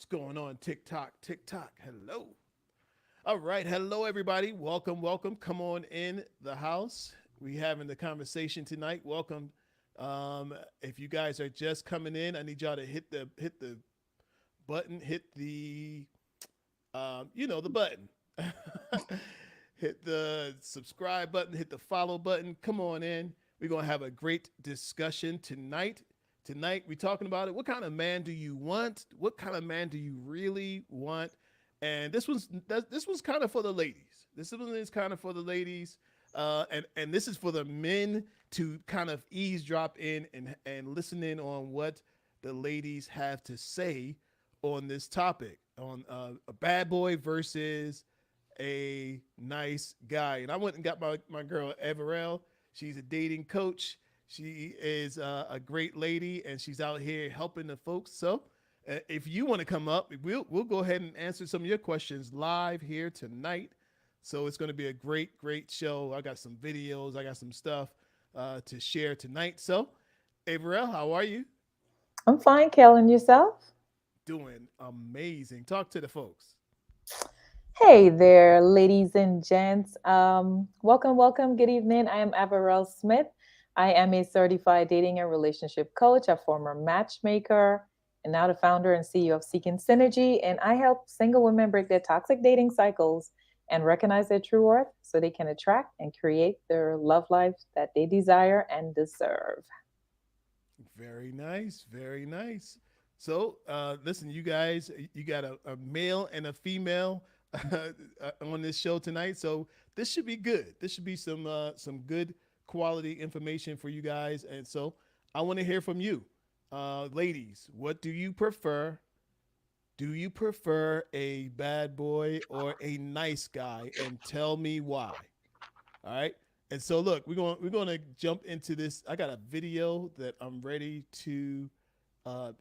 going on? TikTok, TikTok. Hello. All right. Hello, everybody. Welcome, welcome. Come on in the house. We having the conversation tonight. Welcome. If you guys are just coming in, I need y'all to hit the button, hit the the button. Hit the subscribe button, hit the follow button. Come on in. We're gonna have a great discussion tonight. Tonight we're talking about it. What kind of man do you want? What kind of man do you really want? And this was kind of for the ladies. This one is kind of for the ladies, and this is for the men to kind of eavesdrop in and listen in on what the ladies have to say on this topic on a bad boy versus a nice guy. And I went and got my girl Everell. She's a dating coach. She is a great lady, and she's out here helping the folks. So, if you want to come up, we'll go ahead and answer some of your questions live here tonight. So it's going to be a great show. I got some videos. I got some stuff to share tonight. So, Averell, how are you? I'm fine, Kellen. Yourself? Doing amazing. Talk to the folks. Hey there, ladies and gents. Welcome. Good evening. I am Averell Smith. I am a certified dating and relationship coach, a former matchmaker, and now the founder and CEO of Seeking Synergy. And I help single women break their toxic dating cycles and recognize their true worth so they can attract and create their love life that they desire and deserve. Very nice. Very nice. So, listen, you guys, you got a male and a female on this show tonight. So this should be good. This should be some good quality information for you guys. And so I want to hear from you, ladies. What do you prefer? Do you prefer a bad boy or a nice guy? And tell me why. All right. And so look, we're gonna jump into this. I got a video that I'm ready to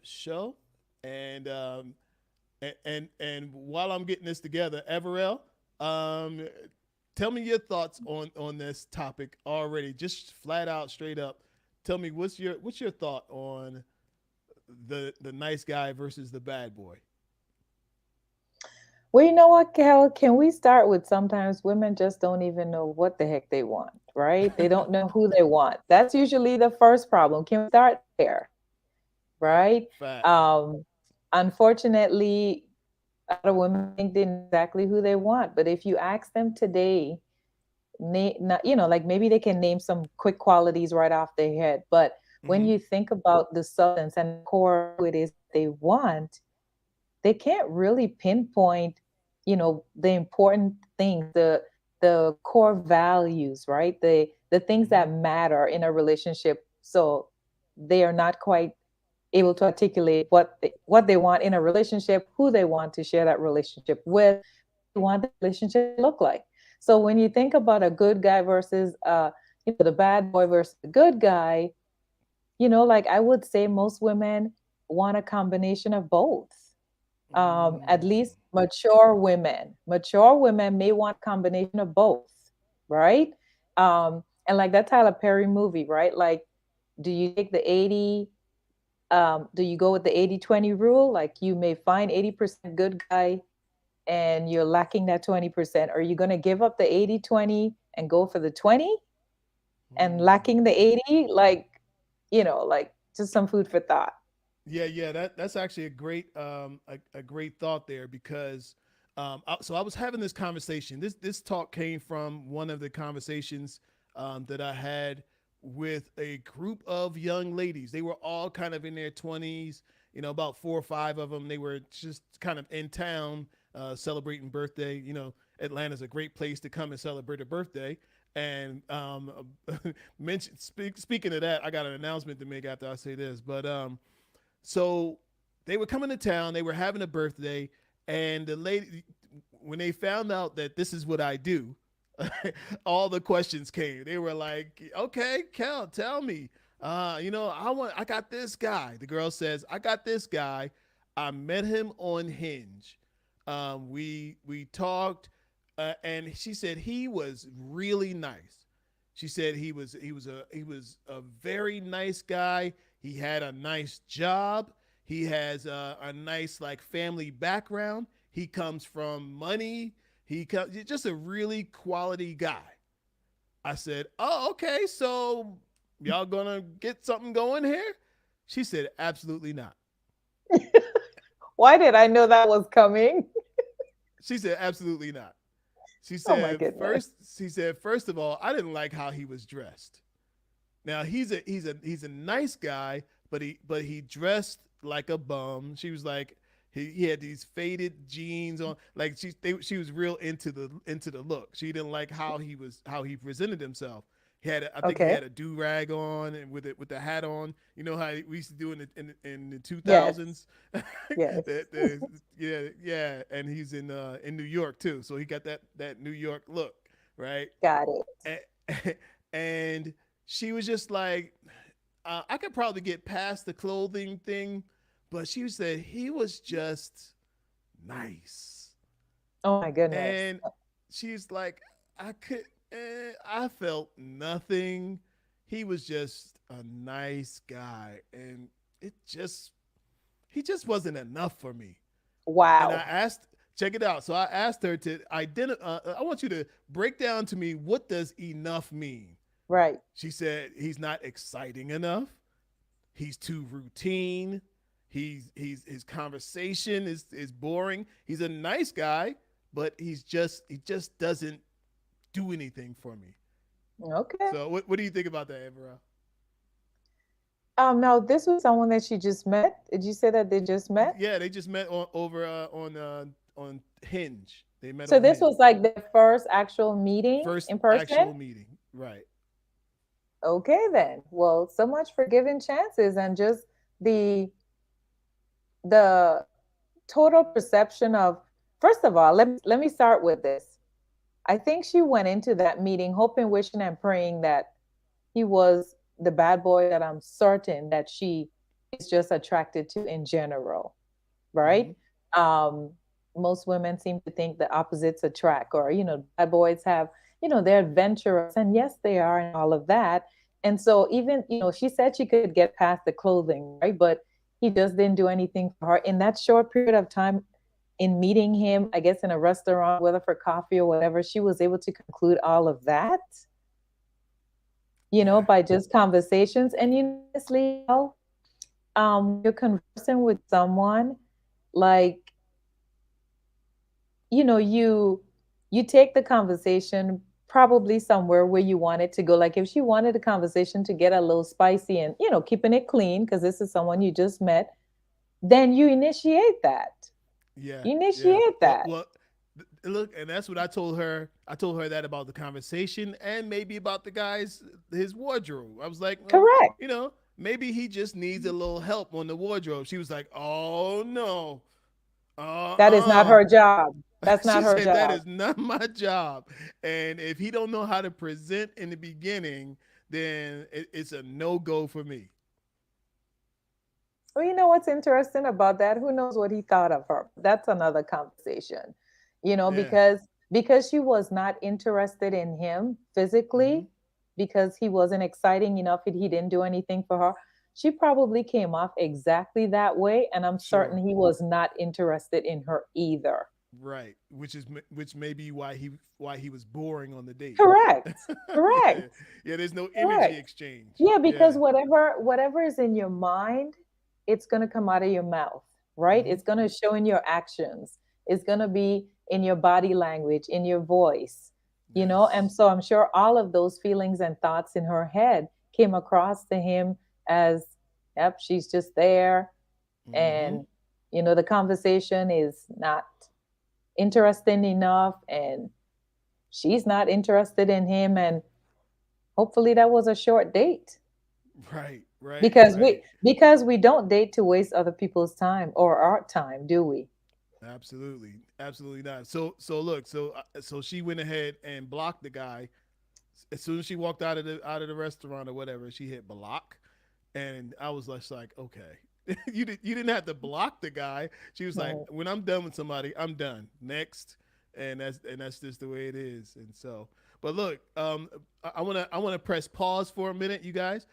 show, and and while I'm getting this together, Everell, um, tell me your thoughts on this topic already, just flat out, straight up. Tell me what's your thought on the nice guy versus the bad boy. Well, you know what, Kel? Can we start with sometimes women just don't even know what the heck they want, right? They don't know who they want. That's usually the first problem. Can we start there, right? Facts. Um, Unfortunately, a lot of women think they know exactly who they want, but if you ask them today, like maybe they can name some quick qualities right off their head, but when Mm-hmm. you think about the substance and the core of who it is that they want, they can't really pinpoint, the important things, the core values, right? The things Mm-hmm. that matter in a relationship. So they are not quite able to articulate what they want in a relationship, who they want to share that relationship with, what they want the relationship to look like. So when you think about a good guy versus the bad boy versus the good guy, like I would say most women want a combination of both. At Mm. least mature women may want combination of both, right? And like that Tyler Perry movie, right? Like, do you take the 80, do you go with the 80-20 rule? Like you may find 80% good guy and you're lacking that 20%. Are you going to give up the 80-20 and go for the 20 and Mm. lacking the 80? Like just some food for thought. Yeah. That's actually a great thought there because so I was having this conversation. This talk came from one of the conversations that I had with a group of young ladies. They were all kind of in their 20s. About four or five of them. They were just kind of in town celebrating birthday. Atlanta's a great place to come and celebrate a birthday. And speaking of that, I got an announcement to make after I say this. But so they were coming to town. They were having a birthday, and the lady, when they found out that this is what I do, all the questions came. They were like, "Okay, Kel, tell me. I got this guy." The girl says, "I got this guy. I met him on Hinge. We talked, and she said he was really nice. She said he was a very nice guy. He had a nice job. He has a nice like family background. He comes from money. He comes just a really quality guy. I said, "Oh, okay. So y'all gonna get something going here?" She said, "Absolutely not." Why did I know that was coming? She said, "Absolutely not." She Oh my said, goodness. first of all, I didn't like how he was dressed. Now he's a nice guy, but he dressed like a bum. She was like he had these faded jeans on. Like she was real into the look. She didn't like how he presented himself. I think he Okay. had a do rag on and with the hat on. You know how we used to do in the two Yes. thousands. Yes. Yeah, and he's in New York too, so he got that New York look, right? Got it. And, and she was just like, I could probably get past the clothing thing, but she said he was just nice. Oh my goodness. And she's like, I felt nothing. He was just a nice guy. And it just, he just wasn't enough for me. And I Wow. asked, check it out. So I asked her to identify, I want you to break down to me, what does enough mean? Right. She said he's not exciting enough. He's too routine. He's his conversation is boring. He's a nice guy, but he just doesn't do anything for me. Okay. So what do you think about that, Amber? Now this was someone that she just met. Did you say that they just met? Yeah, they just met on Hinge. They met So on this Hinge. was like their first actual meeting First in person? actual meeting, right? Okay then. Well, so much for giving chances and just the the total perception of, first of all, let me start with this. I think she went into that meeting hoping, wishing, and praying that he was the bad boy that I'm certain that she is just attracted to in general, Mm-hmm. right? Um, most women seem to think the opposites attract, or, bad boys have, they're adventurous, and yes, they are, and all of that. And so, even, she said she could get past the clothing, right? But he just didn't do anything for her in that short period of time. In meeting him, I guess in a restaurant, whether for coffee or whatever, she was able to conclude all of that, Yeah. by just conversations. And honestly, when you're conversing with someone, like, you take the conversation probably somewhere where you want it to go. Like if she wanted the conversation to get a little spicy and, keeping it clean because this is someone you just met, then you initiate that. Yeah, You yeah. initiate Well, that. well, look, and that's what I told her. I told her that about the conversation and maybe about the guy's his wardrobe. I was like, well, Correct. maybe he just needs a little help on the wardrobe. She was like, oh no, That is not uh-uh. her job. That's not She her said that job. is not my job, and if he don't know how to present in the beginning, then it's a no go for me. Well, you know what's interesting about that? Who knows what he thought of her? That's another conversation. Yeah. Because she was not interested in him Mm-hmm. physically, because he wasn't exciting enough, he didn't do anything for her. She probably came off exactly that way, and I'm certain Sure. he was not interested in her either. Right, which may be why he was boring on the date. Correct. Yeah, Correct. yeah. There's no energy Correct. exchange. Yeah, because Yeah. whatever is in your mind, it's gonna come out of your mouth, right? Mm-hmm. It's gonna show in your actions. It's gonna be in your body language, in your voice, And Yes. so I'm sure all of those feelings and thoughts in her head came across to him as, yep, she's just there, Mm-hmm. and the conversation is not interesting enough, and she's not interested in him, and hopefully that was a short date. Right. Right. because Right. we because we don't date to waste other people's time or our time, do we? Absolutely. Absolutely not. So look. So she went ahead and blocked the guy as soon as she walked out of the restaurant or whatever. She hit block, and I was just like, okay. You didn't have to block the guy. She was like, Right. when I'm done with somebody, I'm done. Next, and that's just the way it is. And so, but look, I want to press pause for a minute, you guys.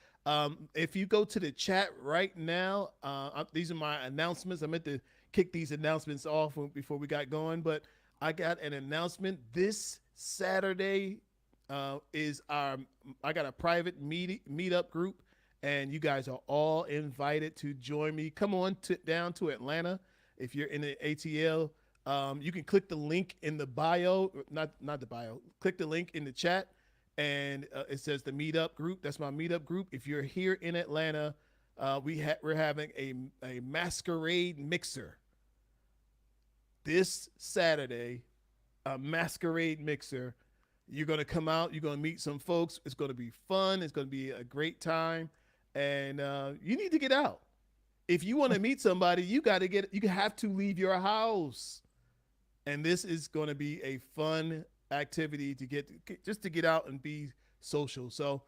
If you go to the chat right now, these are my announcements. I meant to kick these announcements off before we got going, but I got an announcement this Saturday. Is our I got a private meetup group, and you guys are all invited to join me. Come on down to Atlanta if you're in the ATL. You can click the link in the bio, not the bio. Click the link in the chat, and it says the meetup group. That's my meetup group. If you're here in Atlanta, we're having a masquerade mixer this Saturday. A masquerade mixer. You're gonna come out. You're gonna meet some folks. It's gonna be fun. It's gonna be a great time, and you need to get out. If you want to meet somebody, you got to get. You have to leave your house, and this is going to be a fun activity to get just to get out and be social. So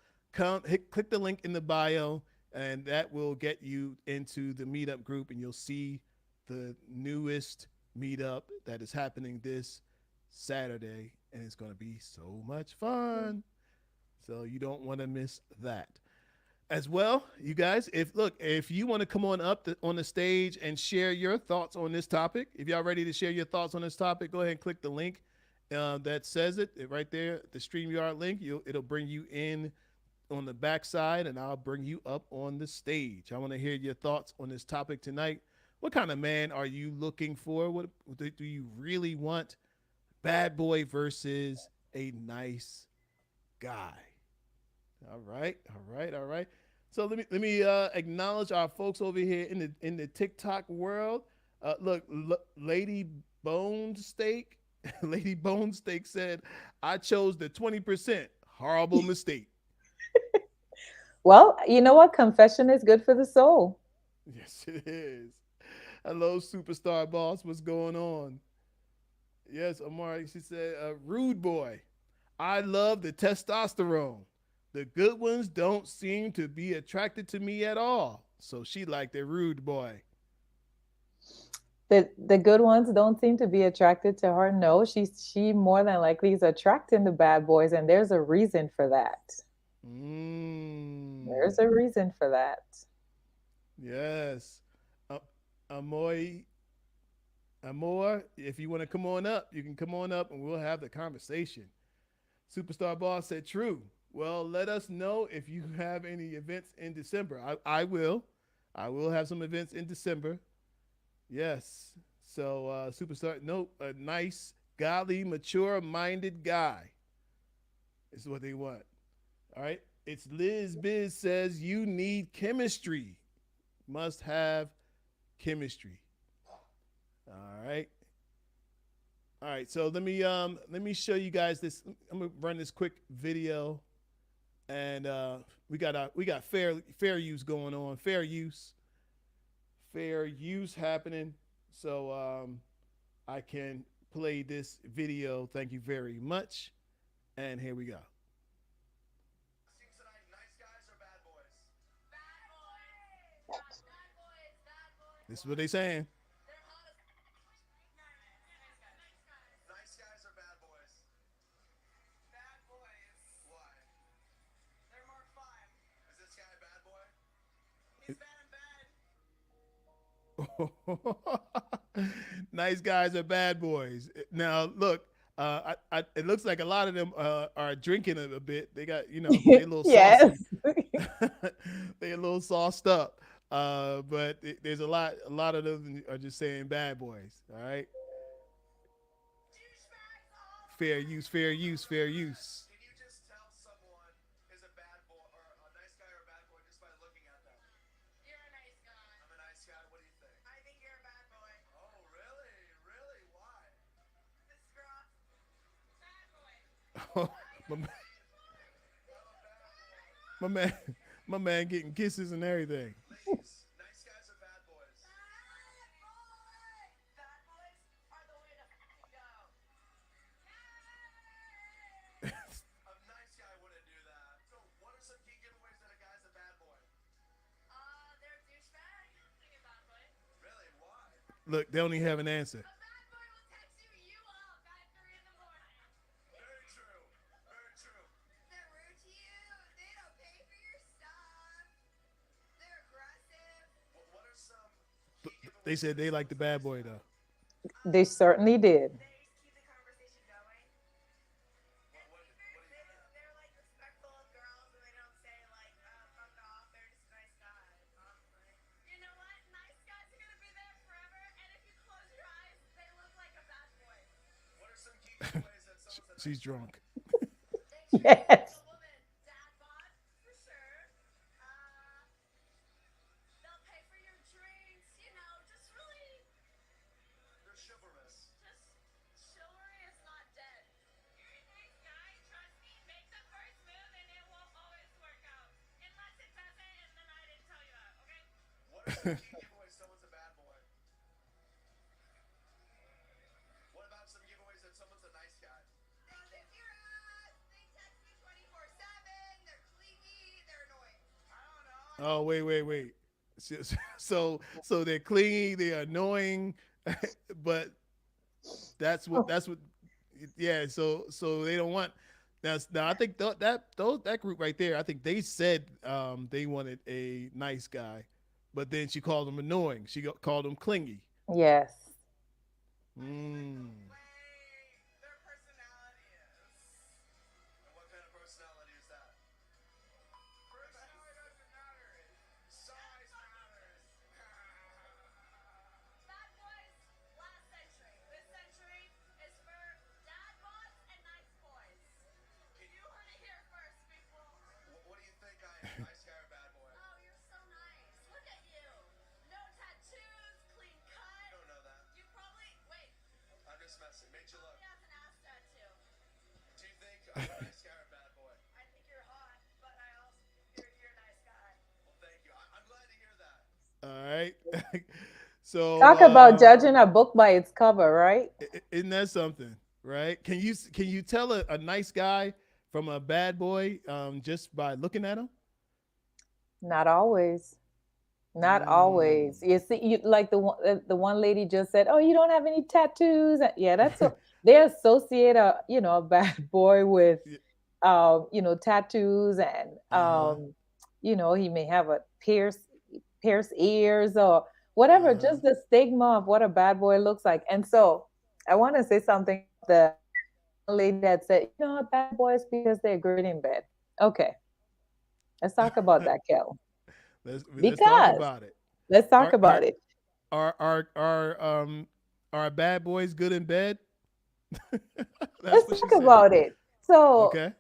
click the link in the bio, and that will get you into the meetup group, and you'll see the newest meetup that is happening this Saturday, and it's going to be so much fun. So you don't want to miss that as well. You guys, if you want to come on up on the stage and share your thoughts on this topic, if y'all ready to share your thoughts on this topic, go ahead and click the link that says it right there, the StreamYard link. It'll bring you in on the backside, and I'll bring you up on the stage. I want to hear your thoughts on this topic tonight. What kind of man are you looking for? What do you really want? Bad boy versus a nice guy. All right, all right, all right. So let me acknowledge our folks over here in the TikTok world. Look, Lady Bone Steak, Lady Bone Steak said, "I chose the 20%. Horrible mistake." Well, you know what? Confession is good for the soul. Yes, it is. Hello, superstar boss. What's going on? Yes, Amari. She said, "Rude boy. I love the testosterone. The good ones don't seem to be attracted to me at all." So she liked the rude boy. The good ones don't seem to be attracted to her. No, she more than likely is attracting the bad boys, and there's a reason for that. Mm, There's a reason for that. yes. Uh, Amoy, Amor, if you want to come on up, you can come on up and we'll have the conversation. Superstar Boss said, "True. Well, let us know if you have any events in December." I will. I will have some events in December. Yes. So, Superstar, no, a nice, godly, mature minded guy is what they want. All right. It's Liz Biz says you need chemistry. Must have chemistry. All right. All right. So let me show you guys this. I'm gonna run this quick video, and we got fair use going on. Fair use happening. So I can play this video. Thank you very much. And here we go. This is what they saying. Nice guys are bad boys. Now look, it looks like a lot of them are drinking a bit. They got they a little Yes. saucy. They a little sauced up. But there's a lot of them are just saying bad boys. All right, fair use, fair use, fair use. my, my man, my man getting kisses and everything. Look, they don't even have an answer. They said they like the bad boy though. They certainly did. She's drunk. Yes. Oh wait. So so they're clingy, they're annoying, but that's what yeah. So they don't want. Now I think that group right there. I think they said they wanted a nice guy, but then she called him annoying. Called him clingy. Yes. Mm. All right. so Talk about judging a book by its cover, right? isn't that something, right? Can you tell a nice guy from a bad boy just by looking at him? Not always. Not Mm. always. You see, you like the one lady just said, "Oh, you don't have any tattoos." Yeah, that's so they associate a bad boy with tattoos and Uh huh. he may have a pierced ears or whatever, Uh huh. just the stigma of what a bad boy looks like. And so I want to say something about the one lady that said, bad boys because they're great in bed. Okay, let's talk about that, Kel. Let's talk Because about it. let's talk Are are about it. are are are are bad boys good in bed? That's Let's what she talk said. about it. So, Okay.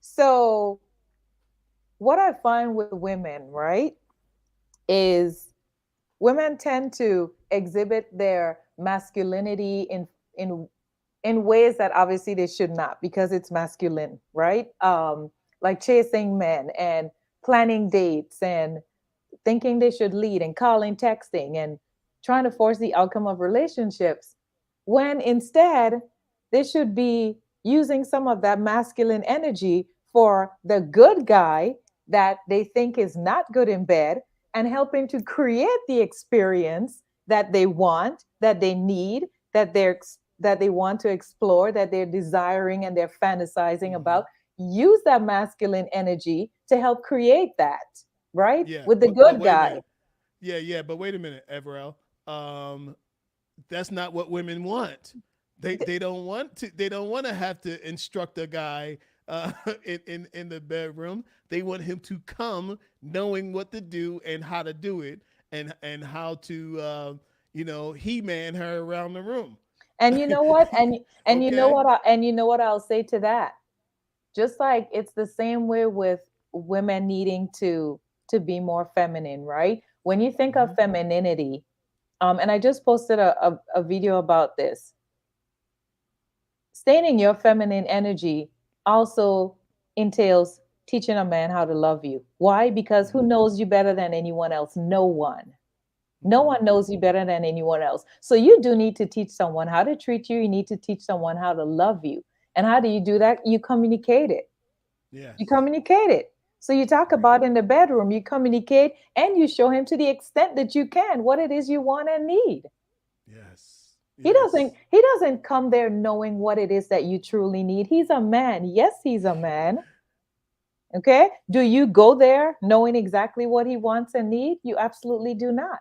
so what I find with women, right, is women tend to exhibit their masculinity in in ways that obviously they should not because it's masculine, right? Like chasing men and planning dates and thinking they should lead and calling, texting, and trying to force the outcome of relationships when instead they should be using some of that masculine energy for the good guy that they think is not good in bed and helping to create the experience that they want, that they need, that they want to explore, that they're desiring and they're fantasizing Mm-hmm. about. Use that masculine energy to help create that, right? Yeah, With the but good wait a guy. minute. Yeah, but wait a minute, Everell. Um, that's not what women want. They don't want to. They don't want to have to instruct a guy in the bedroom. They want him to come knowing what to do and how to do it, and how to he man her around the room. And you know what? And you know Okay. what? And you know what I'll say to that? Just like it's the same way with women needing to be more feminine, right? When you think of Mm-hmm. femininity, and I just posted a video about this. Staying in your feminine energy also entails teaching a man how to love you. Why? Because who Mm-hmm. knows you better than anyone else? No one. No Mm-hmm. one knows you better than anyone else. So you do need to teach someone how to treat you. You need to teach someone how to love you. And how do you do that? You communicate it. You Yes. communicate it. So you talk Right. about in the bedroom, you communicate and you show him to the extent that you can what it is you want and need. Yes. He doesn't Yes. he doesn't come there knowing what it is that you truly need. He's a man. Yes, he's a man. Okay? Do you go there knowing exactly what he wants and need? You absolutely do not.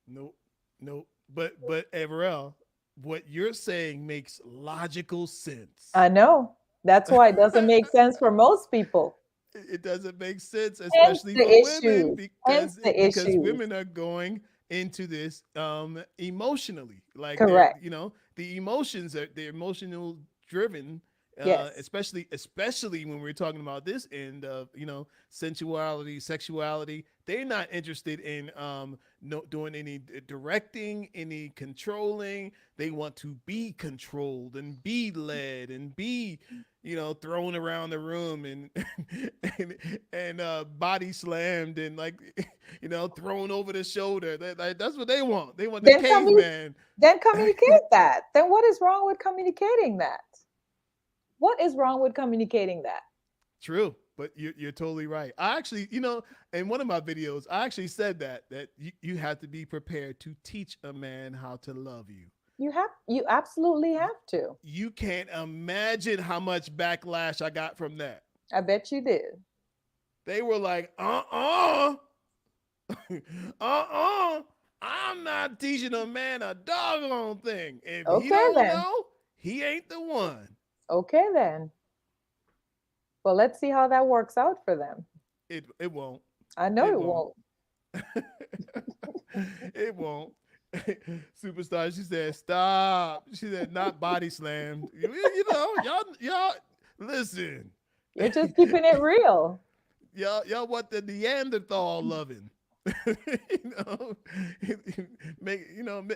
Nope. No, but Everell, what you're saying makes logical sense. I know. That's why it doesn't make sense for most people. It doesn't make sense, Hence especially the for women, issues. Hence the because issues. women are going into this emotionally, like they're, Correct. the emotions are, they're emotional driven, Yes. especially when we're talking about this end of, sensuality, sexuality. They're not interested in no, doing any directing, any controlling. They want to be controlled and be led and be, thrown around the room and and body slammed and, like, thrown over the shoulder. That's what they want. They want the Then commu- caveman. then communicate that. Then what is wrong with communicating that? What is wrong with communicating that? True, but you're totally right. I actually, in one of my videos, I actually said that you have to be prepared to teach a man how to love you. You absolutely have to. You can't imagine how much backlash I got from that. I bet you did. They were like, uh, I'm not teaching a man a doggone thing. If he Okay don't then. know, he ain't the one. Okay then. Well, let's see how that works out for them. It won't. I know It it won't. won't. It won't. Superstar, she said, stop. She said, not body slammed. Y'all, listen. You're just keeping it real. Y'all want the Neanderthal loving. you know, he,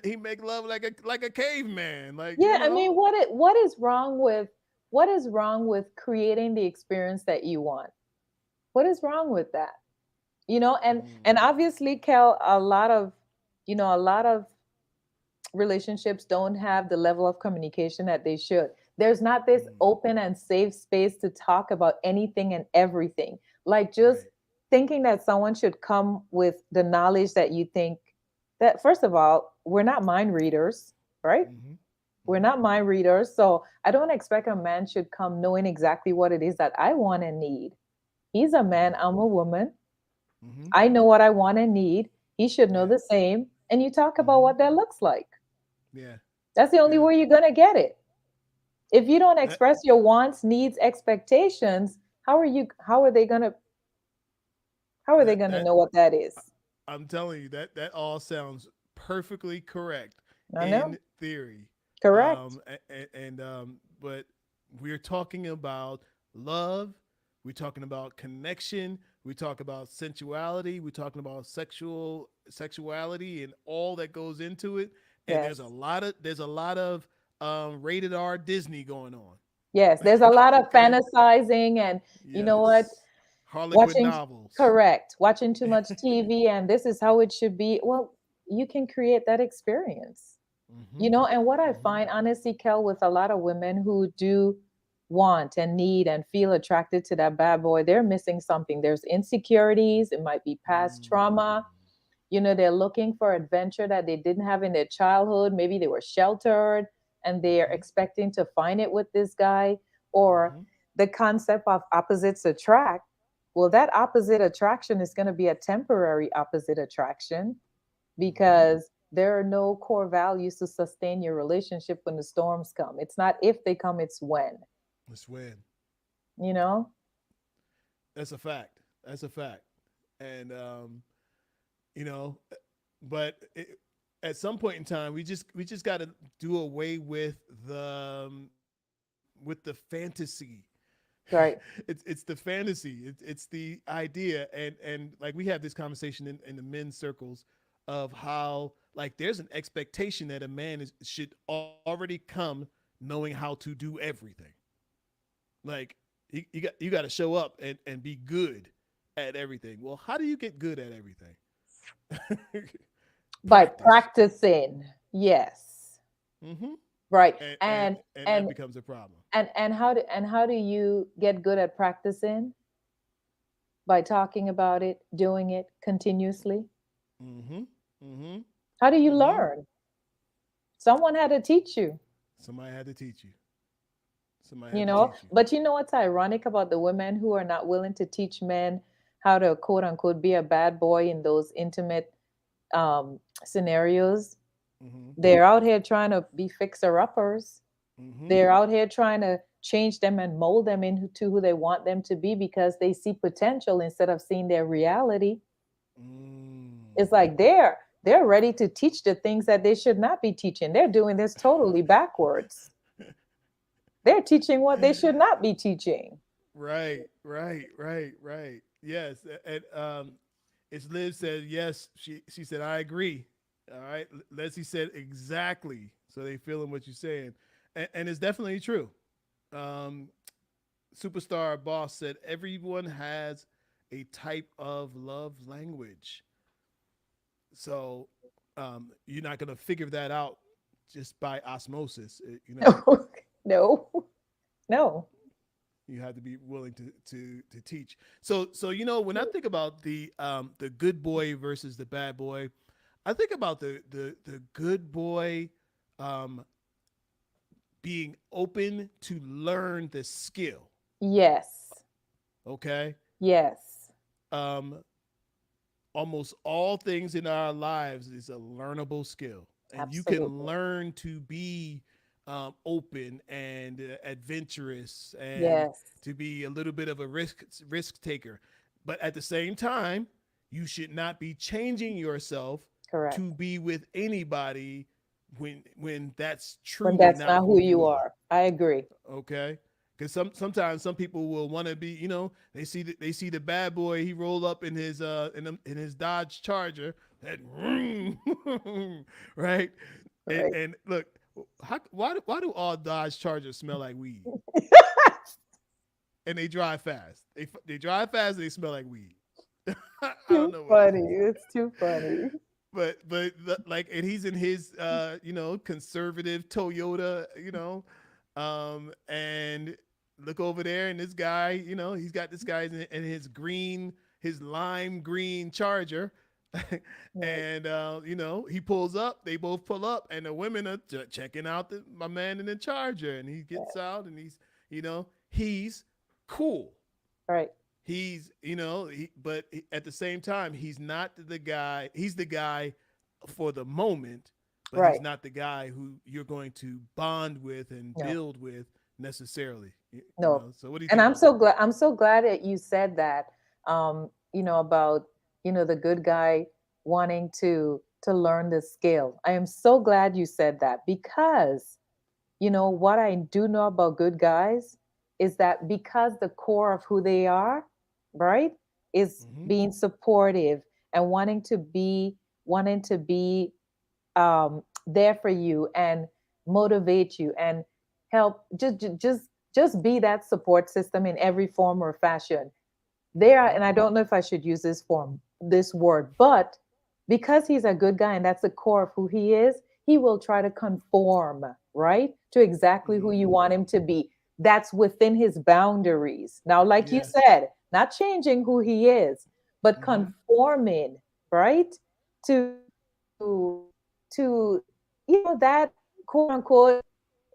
he make love like a caveman. Like, Yeah, I mean, what is wrong with creating the experience that you want? What is wrong with that? And mm, obviously, Kel, a lot of relationships don't have the level of communication that they should. There's not this mm, open and safe space to talk about anything and everything. Like just right. thinking that someone should come with the knowledge that you think that, first of all, we're not mind readers, right? Mm-hmm. We're Mm-hmm. not mind readers. So I don't expect a man should come knowing exactly what it is that I want and need. He's a man, Mm-hmm. I'm a woman. Mm-hmm. I know what I want and need. He should know Yeah. the same. And you talk about Mm-hmm. what that looks like. Yeah. That's the only Yeah. way you're going to get it. If you don't That, express your wants, needs, expectations, how are they going to that know what that is? I'm telling you, that all sounds perfectly correct I know. in theory. Correct. But we're talking about love. We're talking about connection. We talk about sensuality. We're talking about sexuality and all that goes into it. And Yes. there's a lot of rated R Disney going on. Yes, there's a lot of Okay. fantasizing and you know what? Yes. Harlequin Watching novels. correct, watching too much TV and this is how it should be. Well, you can create that experience. Mm-hmm. And what I Mm-hmm. find honestly, Kel, with a lot of women who do want and need and feel attracted to that bad boy, they're missing something. There's insecurities, it might be past Mm. trauma. They're looking for adventure that they didn't have in their childhood. Maybe they were sheltered and they're Mm-hmm. expecting to find it with this guy, or Mm-hmm. the concept of opposites attract. Well, that opposite attraction is going to be a temporary opposite attraction Mm-hmm. because there are no core values to sustain your relationship when the storms come. It's not if they come, it's when, Let's win. you know? That's a fact. That's a fact. And you know, but at some point in time, we just got to do away with the fantasy. Right. It's the fantasy. It's the idea, and like we have this conversation in the men's circles of how, like, there's an expectation that a man should already come knowing how to do everything. Like, you got to show up and be good at everything. Well, how do you get good at everything? By Practice. practicing. Yes. Mm-hmm. Right. And that And becomes a problem. how do you get good at practicing? By talking about it, doing it continuously. Mm-hmm. Mm-hmm. How do you Mm-hmm. learn? Someone had to teach you. Somebody had to teach you. Somebody you had to know teach you. but you know what's ironic about the women who are not willing to teach men how to quote unquote be a bad boy in those intimate scenarios? Mm-hmm. They're out here trying to be fixer uppers. Mm-hmm. They're out here trying to change them and mold them into who they want them to be because they see potential instead of seeing their reality. It's Mm. like they're ready to teach the things that they should not be teaching. They're doing this totally backwards. They're teaching what they should not be teaching. Right, right, right, right. Yes, and it's Liv said yes. She said I agree. All right, Leslie said exactly. So they feeling what you're saying, and it's definitely true. Um, Superstar Boss said everyone has a type of love language. So you're not gonna figure that out just by osmosis. You know, No, no. you have to be willing to teach. So you know, when I think about the good boy versus the bad boy, I think about the good boy um, being open to learn the skill. Yes, Okay, yes, um, almost all things in our lives is a learnable skill, and you can absolutely. learn to be open and adventurous and Yes, to be a little bit of a risk taker. But at the same time, you should not be changing yourself correct. to be with anybody when that's When truly that's not not who who you you are. are. I agree. Okay, because sometimes some people will want to be, they see the bad boy, he roll up in his in his Dodge Charger, that right, Right. and look, why do all Dodge Chargers smell like weed, and they drive fast, they drive fast and they smell like weed. I don't Too know what it funny. is. It's too funny. Like, and he's in his conservative Toyota, and look over there, and this guy, he's got this guy in his green, his lime green Charger. Right. And he pulls up, they both pull up, and the women are checking out my man in the Charger, and he gets Yes. out, and he's cool. Right. But at the same time, he's not the guy. He's the guy for the moment, but he's Right. not the guy who you're going to bond with and No. build with necessarily. No. So what do you And think about that? I'm so glad that you said that, about, the good guy wanting to learn the skill. I am so glad you said that because, what I do know about good guys is that because the core of who they are, right, is Mm-hmm. being supportive and wanting to be there for you and motivate you and help just be that support system in every form or fashion. There are, Mm-hmm. and I don't know if I should use this word, but because he's a good guy and that's the core of who he is, he will try to conform, right, to exactly who you Mm-hmm. want him to be. That's within his boundaries. Now, like you Yes. said, not changing who he is, but Mm-hmm. conforming, right, to that quote unquote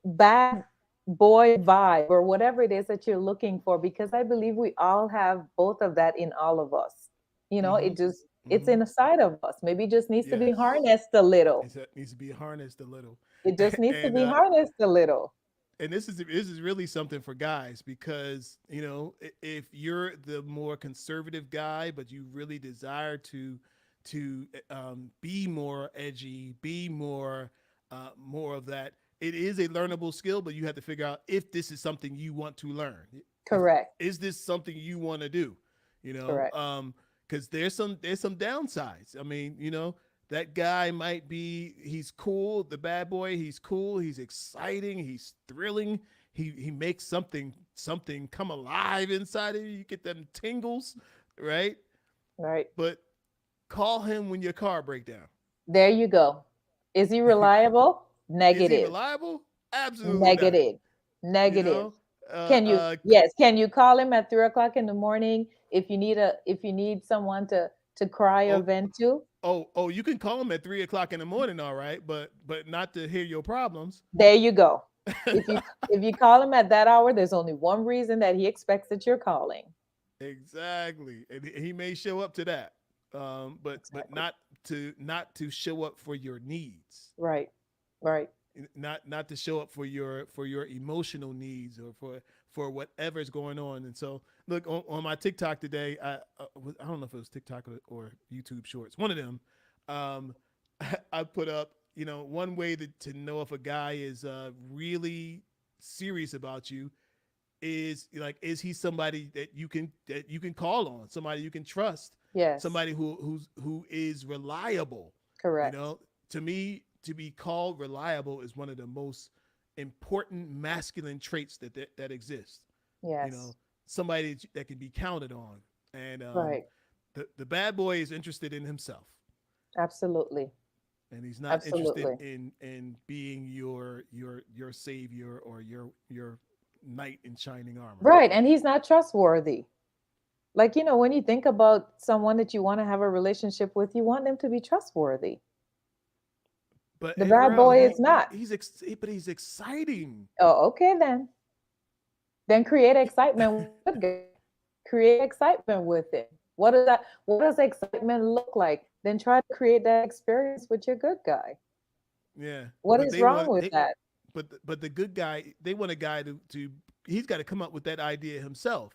bad boy vibe or whatever it is that you're looking for, because I believe we all have both of that in all of us. Mm-hmm. It's Mm-hmm. inside of us. Maybe it just needs to be Yes. harnessed a little. It needs to be harnessed a little, It just needs to and be harnessed a little. this is really something for guys, because if you're the more conservative guy but you really desire to be more edgy, be more of that, it is a learnable skill, but you have to figure out if this is something you want to learn. if Correct. is this something you want to do, Correct. because there's some downsides. I mean, that guy might be, he's cool, the bad boy, he's cool, he's exciting, he's thrilling, he makes something come alive inside of you, you get them tingles, right? Right. But call him when your car break down. There you go. Is he reliable? Is he Negative. reliable? Absolutely not. Negative. you Negative. know uh Can you, uh yes, can you call him at 3 o'clock in the morning if you need someone to cry or oh vent to? you can call him at 3 o'clock in the morning, all right, but not to hear your problems. There you go. If you call him at that hour, there's only one reason that he expects that you're calling. Exactly, and he may show up to that. but Exactly. not to show up for your needs, Right. Right. not to show up for your emotional needs or for whatever's going on. And so, look on my TikTok today. I don't know if it was TikTok or YouTube Shorts, one of them. Um, I put up, one way to know if a guy is really serious about you is like, is he somebody that you can call on, somebody you can trust, Yes. somebody who is reliable. You Correct. know, to me, to be called reliable is one of the most important masculine traits that exist. You Yes. know, somebody that can be counted on. And Right. the bad boy is interested in himself, Absolutely. and he's not interested Absolutely. in being your savior or your knight in shining armor. Right. And he's not trustworthy. Like, when you think about someone that you want to have a relationship with, you want them to be trustworthy. But The bad Averell, boy is not. but he's exciting. Oh, okay then. Then create excitement with the good guy. Create excitement with him. What does excitement look like? Then try to create that experience with your good guy. Yeah, What but is wrong with that? but the good guy, they want a guy to he's got to come up with that idea himself.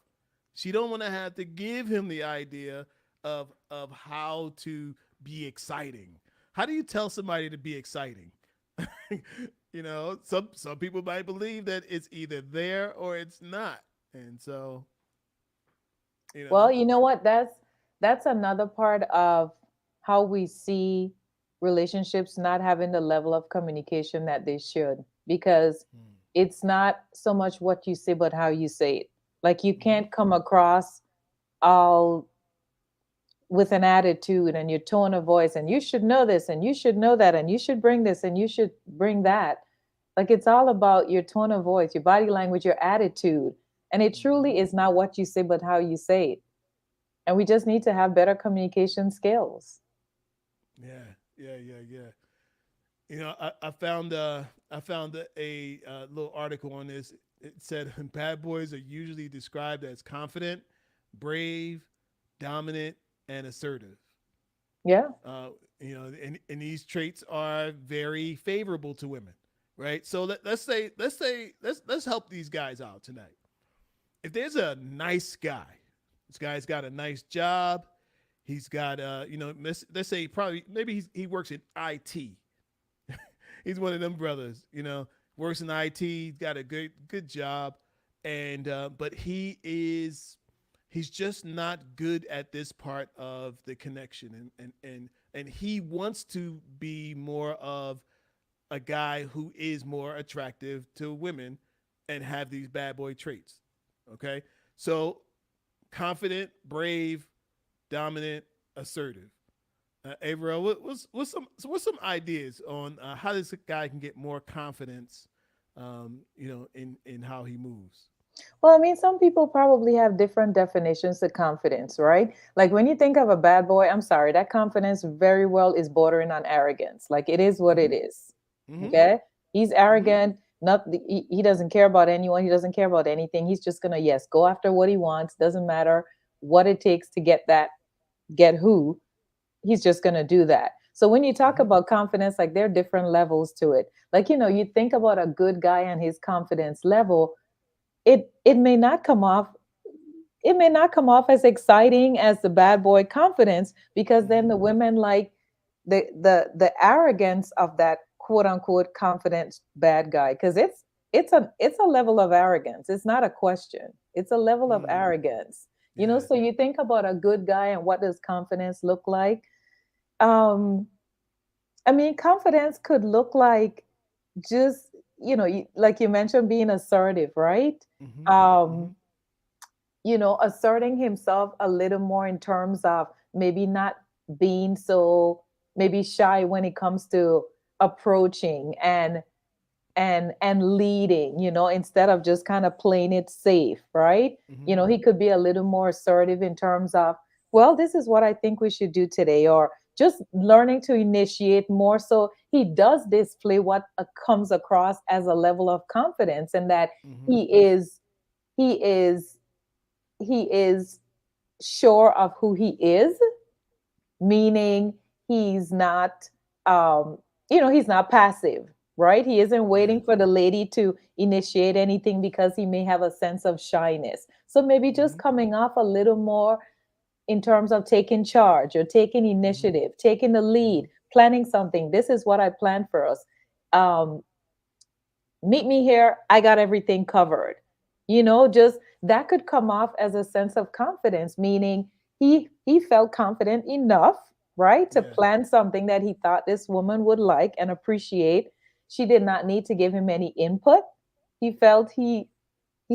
She don't want to have to give him the idea of how to be exciting. How do you tell somebody to be exciting? Some people might believe that it's either there or it's not, and so you Well, know. you know what? That's another part of how we see relationships not having the level of communication that they should, because it's not so much what you say but how you say it. Like, you Mm-hmm. can't come across all with an attitude and your tone of voice, and you should know this and you should know that and you should bring this and you should bring that. Like, it's all about your tone of voice, your body language, your attitude. And it Mm-hmm. truly is not what you say but how you say it. And we just need to have better communication skills. Yeah, yeah. I found a little article on this. It said bad boys are usually described as confident, brave, dominant, and assertive. Yeah. Uh, and these traits are very favorable to women, right? So let's help these guys out tonight. If there's a nice guy, this guy's got a nice job. He's got let's say probably maybe he works in IT. He's one of them brothers, works in IT, got a good job, and but he's just not good at this part of the connection, and he wants to be more of a guy who is more attractive to women and have these bad boy traits. Okay, so confident, brave, dominant, assertive. Averill, what's some ideas on how this guy can get more confidence, in how he moves? Well, I mean, some people probably have different definitions of confidence, right? Like, when you think of a bad boy, I'm sorry, that confidence very well is bordering on arrogance. Like, it is what Mm-hmm. it is. Mm-hmm. Okay? He's Mm-hmm. arrogant. Not he doesn't care about anyone. He doesn't care about anything. He's just gonna, yes, go after what he wants. Doesn't matter what it takes to get that, get who. He's just gonna do that. So when you talk Mm-hmm. about confidence, like, there are different levels to it. Like, you think about a good guy and his confidence level, it may not come off, as exciting as the bad boy confidence, because then Mm-hmm. the women like the arrogance of that quote unquote confident bad guy, because it's a level of arrogance. It's not a question, it's a level of Mm. arrogance. Yeah. So you think about a good guy and what does confidence look like. um I mean, confidence could look like, just, like you mentioned, being assertive, right? Mm-hmm. Mm-hmm. um Asserting himself a little more in terms of maybe not being so maybe shy when it comes to approaching and leading, instead of just kind of playing it safe, right? Mm-hmm. He could be a little more assertive in terms of, well, this is what I think we should do today, or just learning to initiate more, so he does display what comes across as a level of confidence, and that Mm-hmm. he is he is he is sure of who he is, meaning he's not, um, he's not passive, right? He isn't Yeah. waiting for the lady to initiate anything because he may have a sense of shyness. So maybe just Mm-hmm. coming off a little more in terms of taking charge or taking Mm-hmm. initiative, taking the Mm-hmm. lead, planning something. This is what I planned for us. Um, Meet me here. I got everything covered. Just that could come off as a sense of confidence, meaning he felt confident enough, right, to Yeah. plan something that he thought this woman would like and appreciate. She did not need to give him any input. He felt he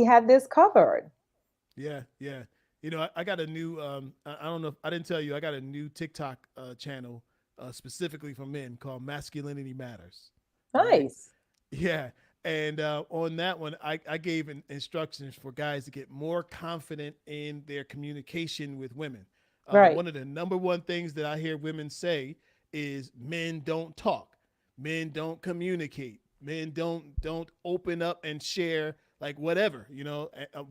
had this covered. Yeah. Yeah. I got a new. I don't know. If, I didn't tell you. I got a new TikTok channel specifically for men called Masculinity Matters. Right. Nice. Yeah. And on that one, I gave instructions for guys to get more confident in their communication with women. Right. One of the number one things that I hear women say is men don't talk, men don't communicate, men don't open up and share like whatever,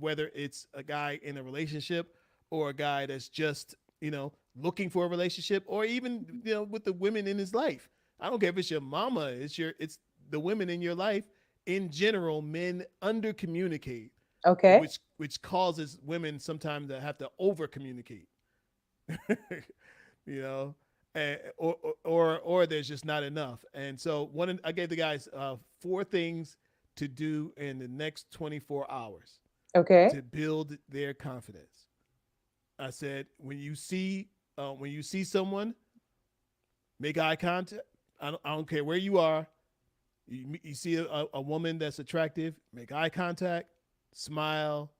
whether it's a guy in a relationship or a guy that's just looking for a relationship, or even with the women in his life. I don't care if it's your mama, it's the women in your life. In general, men under communicate, Okay. which causes women sometimes to have to over communicate. you know, or there's just not enough. And so I gave the guys four things to do in the next 24 hours Okay. to build their confidence. I said, when you see someone, make eye contact. I don't care where you are. You see a woman that's attractive, make eye contact, smile,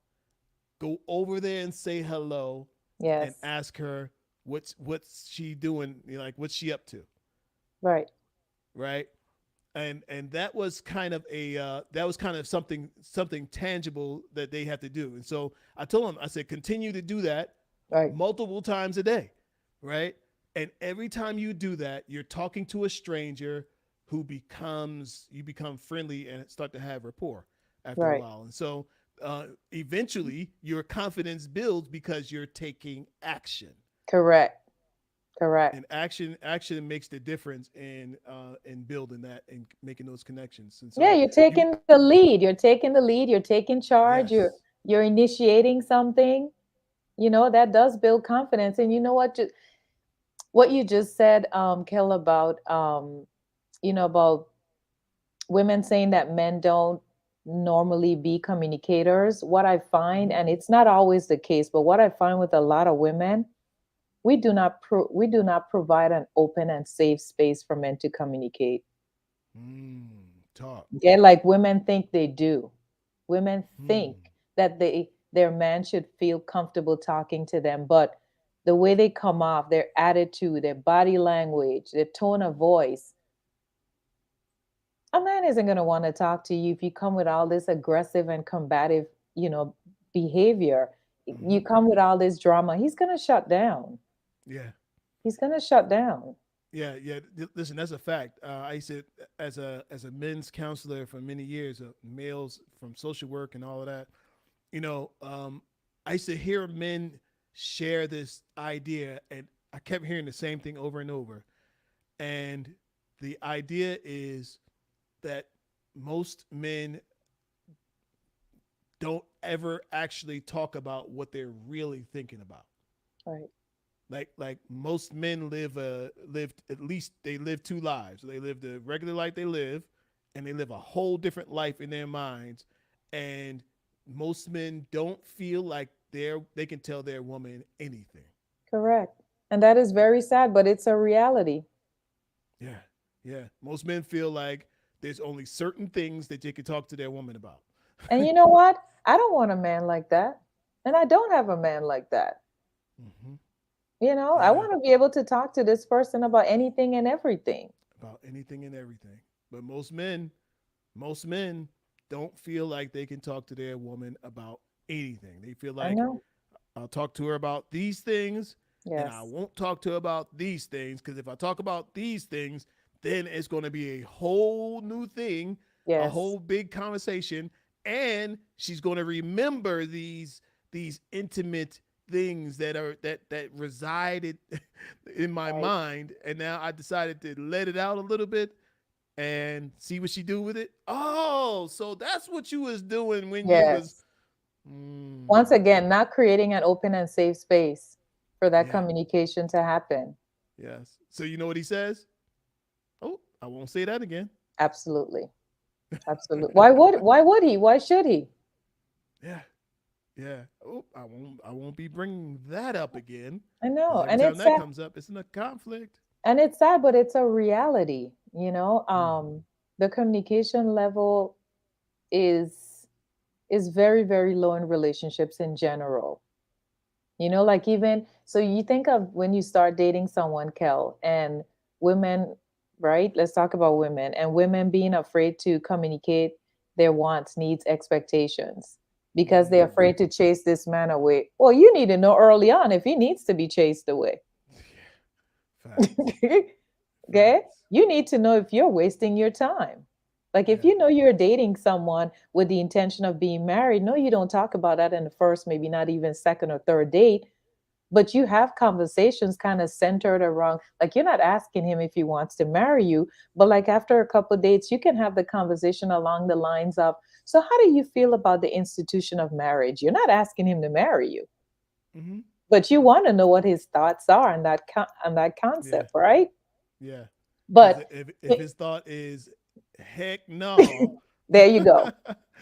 go over there and say hello, and Yes. ask her what's she doing, like what's she up to, Right. right? And that was kind of something tangible that they have to do. And so I told them, I said, continue to do that Right. multiple times a day, right? And every time you do that, you're talking to a stranger you become friendly and start to have rapport after a Right. while. And so eventually your confidence builds because you're taking action. Correct. Correct. And action makes the difference in building that and making those connections. And Yeah, so you're you taking the lead. You're taking the lead. You're taking charge. You're yes. you're initiating something. That does build confidence. And you know what you just said, Kel, about about women saying that men don't normally be communicators. What I find, Mm-hmm. and it's not always the case, but what I find with a lot of women, we do not provide an open and safe space for men to communicate. Talk. Okay, like women think they do. Women think Hmm. that their man should feel comfortable talking to them, but the way they come off, their attitude, their body language, their tone of voice, a man isn't going to want to talk to you if you come with all this aggressive and combative, behavior. Mm-hmm. You come with all this drama, he's going to shut down. Yeah. He's going to shut down. Yeah, yeah. Listen, that's a fact. I used to, as a men's counselor for many years, males from social work and all of that. You know, um, I used to hear men share this idea, and I kept hearing the same thing over and over. And the idea is that most men don't ever actually talk about what they're really thinking about. Right. Like most men live at least they live two lives. They live the regular life they live, and they live a whole different life in their minds. And most men don't feel like they can tell their woman anything. Correct. And that is very sad, but it's a reality. Yeah, yeah. Most men feel like there's only certain things that they can talk to their woman about. And you know what? I don't want a man like that. And I don't have a man like that. hmm I Yeah, want to be able to talk to this person about anything and everything. about anything and everything. But most men don't feel like they can talk to their woman about anything. They feel I like know. I'll talk to her about these things and I Yes. won't talk to her about these things because if I talk about these things, then it's going to be a whole new thing, a Yes. whole big conversation, and she's going to remember these intimate things that resided in my Right. mind, and now I decided to let it out a little bit and see what she do with it. Oh, so that's what you was doing when you was. Yes. Once Mm, again, not creating an open and safe space for that yeah. communication to happen. Yes. So you know what he says? Oh, I won't say that again. Absolutely. Absolutely. Why would he? Why should he? Yeah. Yeah. Oh, I won't be bringing that up again, I because know. every time that comes up, it's in a conflict. And it's sad, but it's a reality, you know. Mm. The communication level is is very, very low in relationships in general. You know, like even so you think of when you start dating someone, Kel, and women, right? Let's talk about women and women being afraid to communicate their wants, needs, expectations because they're Mm. afraid to chase this man away. Well, you need to know early on if he needs to be chased away. Facts. Okay? Facts. You need to know if you're wasting your time. Like if Yeah. you know you're dating someone with the intention of being married, no, you don't talk about that in the first, maybe not even second or third date, but you have conversations kind of centered around, like you're not asking him if he wants to marry you, but like after a couple of dates, you can have the conversation along the lines of, so how do you feel about the institution of marriage? You're not asking him to marry you, Mm-hmm. but you want to know what his thoughts are on on that Yeah. concept, right? Yeah. Because But if his thought is heck no, there you go.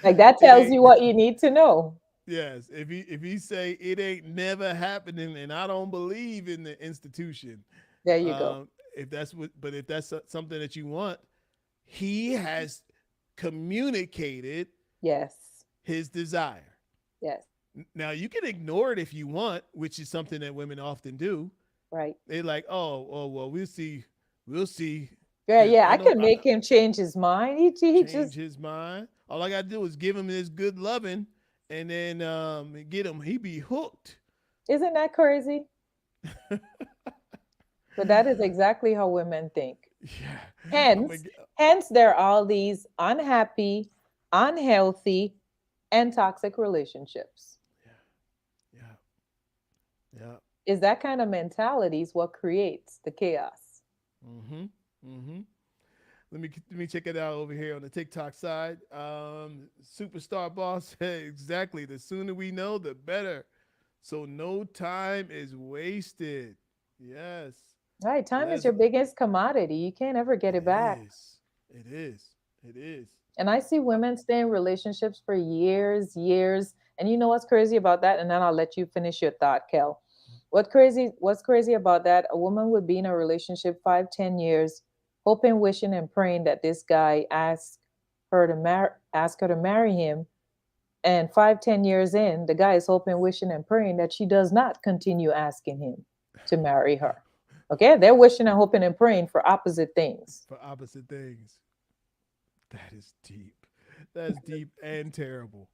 Like that it tells ain't. you what you need to know. Yes. If he say it ain't never happening, and I don't believe in the institution, There you go. if that's what, but if that's something that you want, he has communicated Yes. his desire. Yes. Now you can ignore it if you want, which is something that women often do. Right. They're like, oh well, we'll see, Yeah, because yeah. I I know can I make him change his mind. He change just his mind. All I gotta do is give him this good loving, and then get him. He be hooked. isn't that crazy? But that is exactly how women think. Yeah, I'm gonna Hence, get, hence there are all these unhappy, unhealthy, and toxic relationships. yeah, yeah. Is that kind of mentality is what creates the chaos. Mm-hmm. Mm-hmm. Let me check it out over here on the TikTok side. Superstar boss said exactly. The sooner we know, the better. So no time is wasted. Yes. Right. Time is Les, your biggest commodity. You can't ever get it it back. is. It is. It is. And I see Uh, women stay in relationships for years, years. And you know what's crazy about that? And then I'll let you finish your thought, Kel. What's crazy about that? A woman would be in a relationship 5, 10 years, hoping, wishing, and praying that this guy ask her to marry him. And 5, 10 years in, the guy is hoping, wishing, and praying that she does not continue asking him to marry her. Okay? They're wishing and hoping and praying for opposite things. for opposite things. That is deep. That's deep and terrible.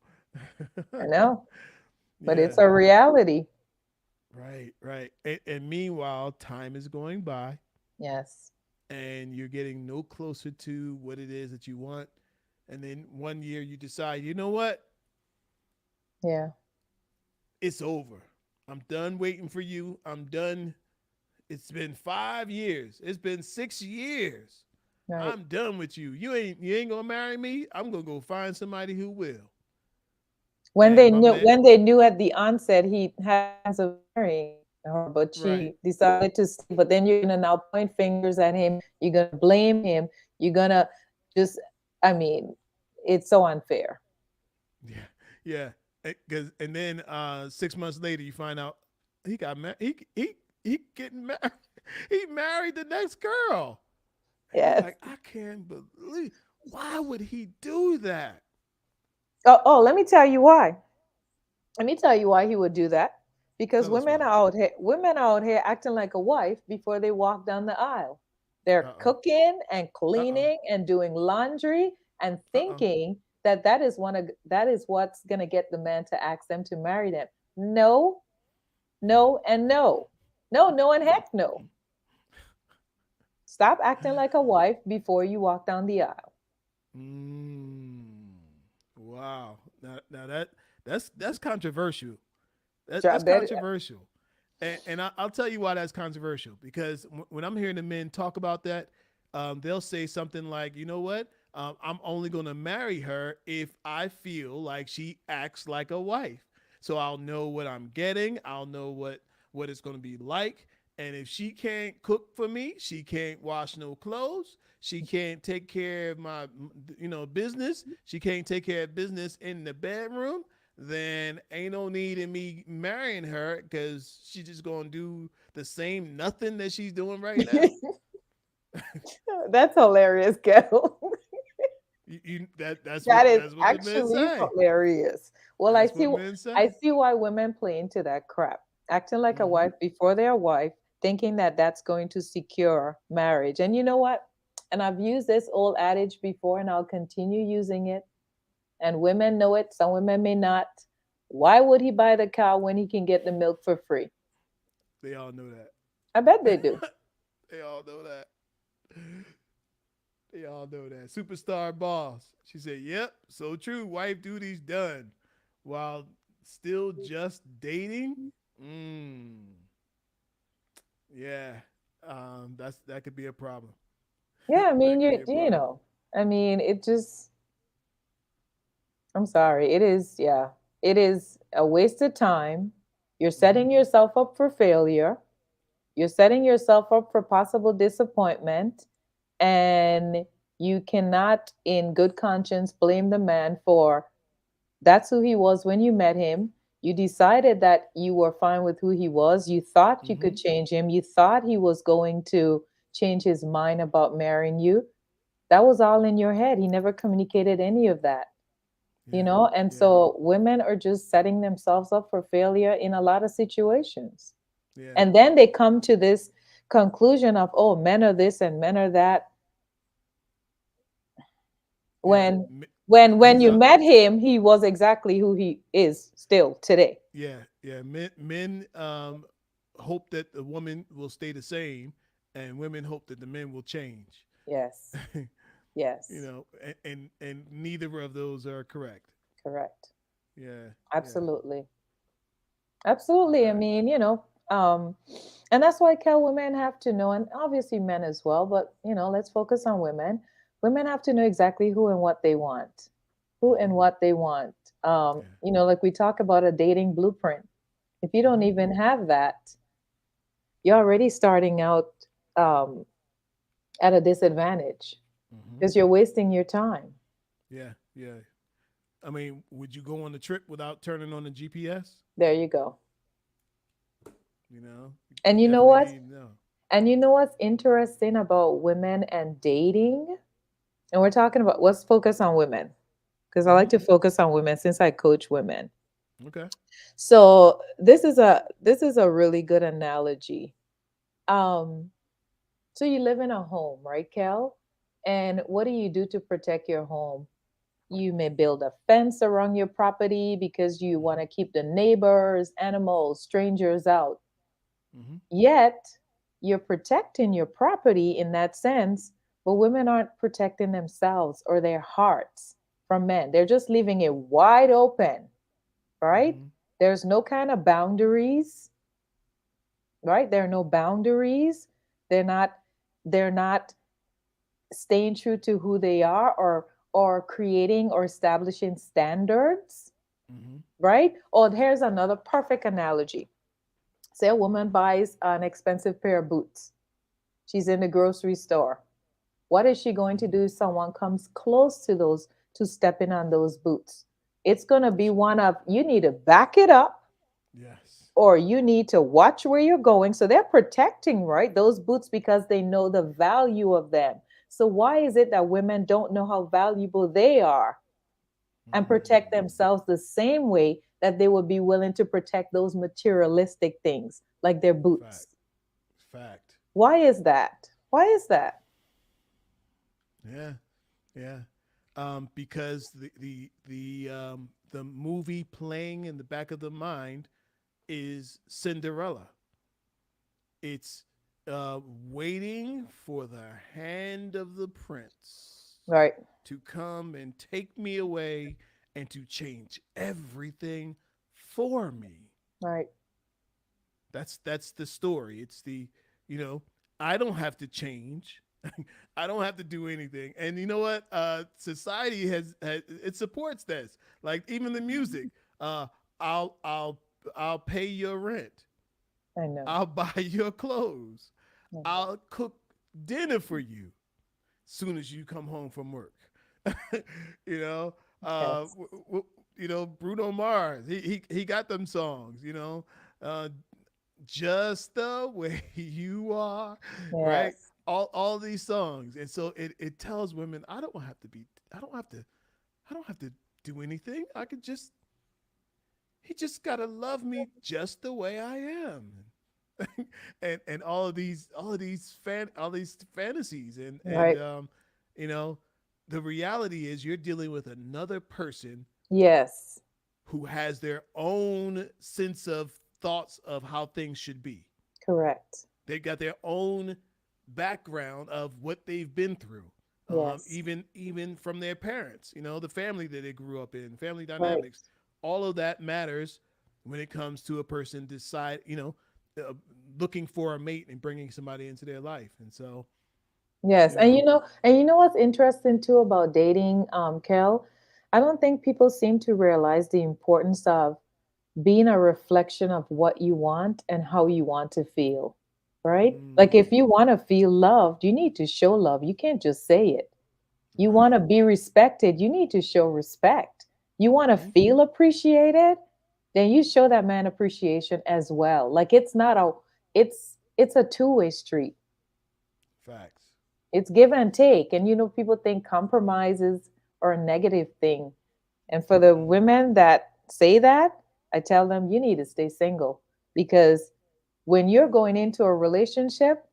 I know, but Yeah. it's a reality. Right. Right. And meanwhile, time is going by, Yes. and you're getting no closer to what it is that you want. And then one year you decide, you know what? Yeah. It's over. I'm done waiting for you. I'm done. It's been 5 years. It's been 6 years. Right. I'm done with you. You ain't gonna marry me. I'm gonna go find somebody who will. And my man, When they knew at the onset he had plans of marrying her, but right? she decided to stay. But then you're gonna now point fingers at him. You're gonna blame him. You're gonna just, I mean, it's so unfair. Yeah, yeah. Because and then 6 months later, you find out he got married. He getting married. He married the next girl, and you're Yes. like, I can't believe. Why would he do that? Oh, let me tell you why. Let me tell you why he would do that. Because Tell us why. women are out here acting like a wife before they walk down the aisle. Uh They're oh. cooking and Uh oh. cleaning and doing laundry and Uh oh. thinking that that is what's going to get the man to ask them to marry them. No, no, and no. No, no, and heck no. Stop acting like a wife before you walk down the aisle. Mm. Wow. Now that's controversial. That's Drop dead. controversial. And I'll tell you why that's controversial. Because when I'm hearing the men talk about that, they'll say something like, you know what? I'm only going to marry her if I feel like she acts like a wife. So I'll know what I'm getting. I'll know what it's going to be like. And if she can't cook for me, she can't wash no clothes. She can't take care of my, business. She can't take care of business in the bedroom. Then ain't no need in me marrying her because she's just gonna do the same nothing that she's doing right now. That's hilarious, Kel. That's That is what the men actually say. hilarious. Well, That's what men I say. see why women play into that crap. Acting like a Mm-hmm. wife before they're a wife, thinking that that's going to secure marriage. And you know what? And I've used this old adage before and I'll continue using it. And women know it, some women may not. Why would he buy the cow when he can get the milk for free? They all know that. I bet they do. They all know that. They all know that. Superstar boss. She said, "Yep, so true. Wife duties done, while still just dating." Mm, yeah, that could be a problem. Yeah, I mean, That could be a problem. I mean, it just, I'm sorry. It is, yeah, it is a waste of time. You're Mm-hmm. setting yourself up for failure. You're setting yourself up for possible disappointment. And you cannot, in good conscience, blame the man for that's who he was when you met him. You decided that you were fine with who he was. You thought you Mm-hmm. could change him. You thought he was going to change his mind about marrying you. That was all in your head. He never communicated any of that, Yeah. and Yeah. so women are just setting themselves up for failure in a lot of situations. Yeah. And then they come to this conclusion of, oh, men are this and men are that, Yeah. when when He's you a met him, he was exactly who he is still today. Yeah. Yeah. Men hope that the woman will stay the same, and women hope that the men will change. Yes. Yes. And neither of those are correct. Correct. Yeah. Yeah. Absolutely. Absolutely. I Okay. mean, and that's why, Kel, women have to know, and obviously men as well, but let's focus on women. Women have to know exactly who and what they want. Who Mm-hmm. and what they want. Yeah. Like we talk about a dating blueprint. If you don't Mm-hmm. even have that, you're already starting out um, at a disadvantage Mm-hmm. because you're wasting your time. Yeah. Yeah. I mean, would you go on the trip without turning on the GPS? There you go. You And you know definitely what? need to know. And you know what's interesting about women and dating? And we're talking about, let's focus on women because I Mm-hmm. like to focus on women since I coach women. Okay. So this is a really good analogy. Um, so you live in a home, right, Kel? And what do you do to protect your home? You may build a fence around your property because you Mm-hmm. want to keep the neighbors, animals, strangers out. Mm-hmm. Yet you're protecting your property in that sense, but women aren't protecting themselves or their hearts from men. They're just leaving it wide open, right? Mm-hmm. There's no kind of boundaries, right? There are no boundaries. They're not they're not staying true to who they are, or creating or establishing standards, Mm-hmm. right? Or here's another perfect analogy. Say a woman buys an expensive pair of boots. She's in the grocery store. What is she going to Mm-hmm. do if someone comes close to those, to stepping on those boots? It's going to be one of, you need to back it up, Yes. or you need to watch where you're going. So they're protecting, right, those boots because they know the value of them. So why is it that women don't know how valuable they are and protect Mm. themselves the same way that they would be willing to protect those materialistic things like their Fact. boots? Fact. Why is that? Why is that? Yeah. Yeah. Because the movie playing in the back of the mind is Cinderella. It's waiting for the hand of the prince Right. to come and take me away and to change everything for me. Right. That's the story. It's the, you know, I don't have to change. I don't have to do anything. And you know what? Society has it supports this. Like even the music. Uh, I'll I'll I'll pay your rent. I know. I'll buy your clothes. I know. I'll cook dinner for you soon as you come home from work. you know, uh, Yes. you know, Bruno Mars. He got them songs. You know, uh, just the way you are, right? Yes. All these songs, and so it tells women, I don't have to, I don't have to do anything. I could just, he just gotta love me just the way I am. And all these fantasies and Right. you know, the reality is you're dealing with another person Yes. who has their own sense of thoughts of how things should be. Correct. They've got their own background of what they've been through, Yes. even from their parents. You know, the family that they grew up in, family Right. dynamics. All of that matters when it comes to a person decide. Uh, looking for a mate and bringing somebody into their life. And so, Yes. you know, And you know what's interesting too about dating, Kel? I don't think people seem to realize the importance of being a reflection of what you want and how you want to feel, right? Like if mm, you want to feel loved, you need to show love. You can't just say it. You want right, to be respected, you need to show respect. You want to mm-hmm, feel appreciated, then you show that man appreciation as well. Like it's a two-way street. facts, It's give and take. And people think compromises are a negative thing. And for the mm-mm, women that say that, I tell them you need to stay single because when you're going into a relationship,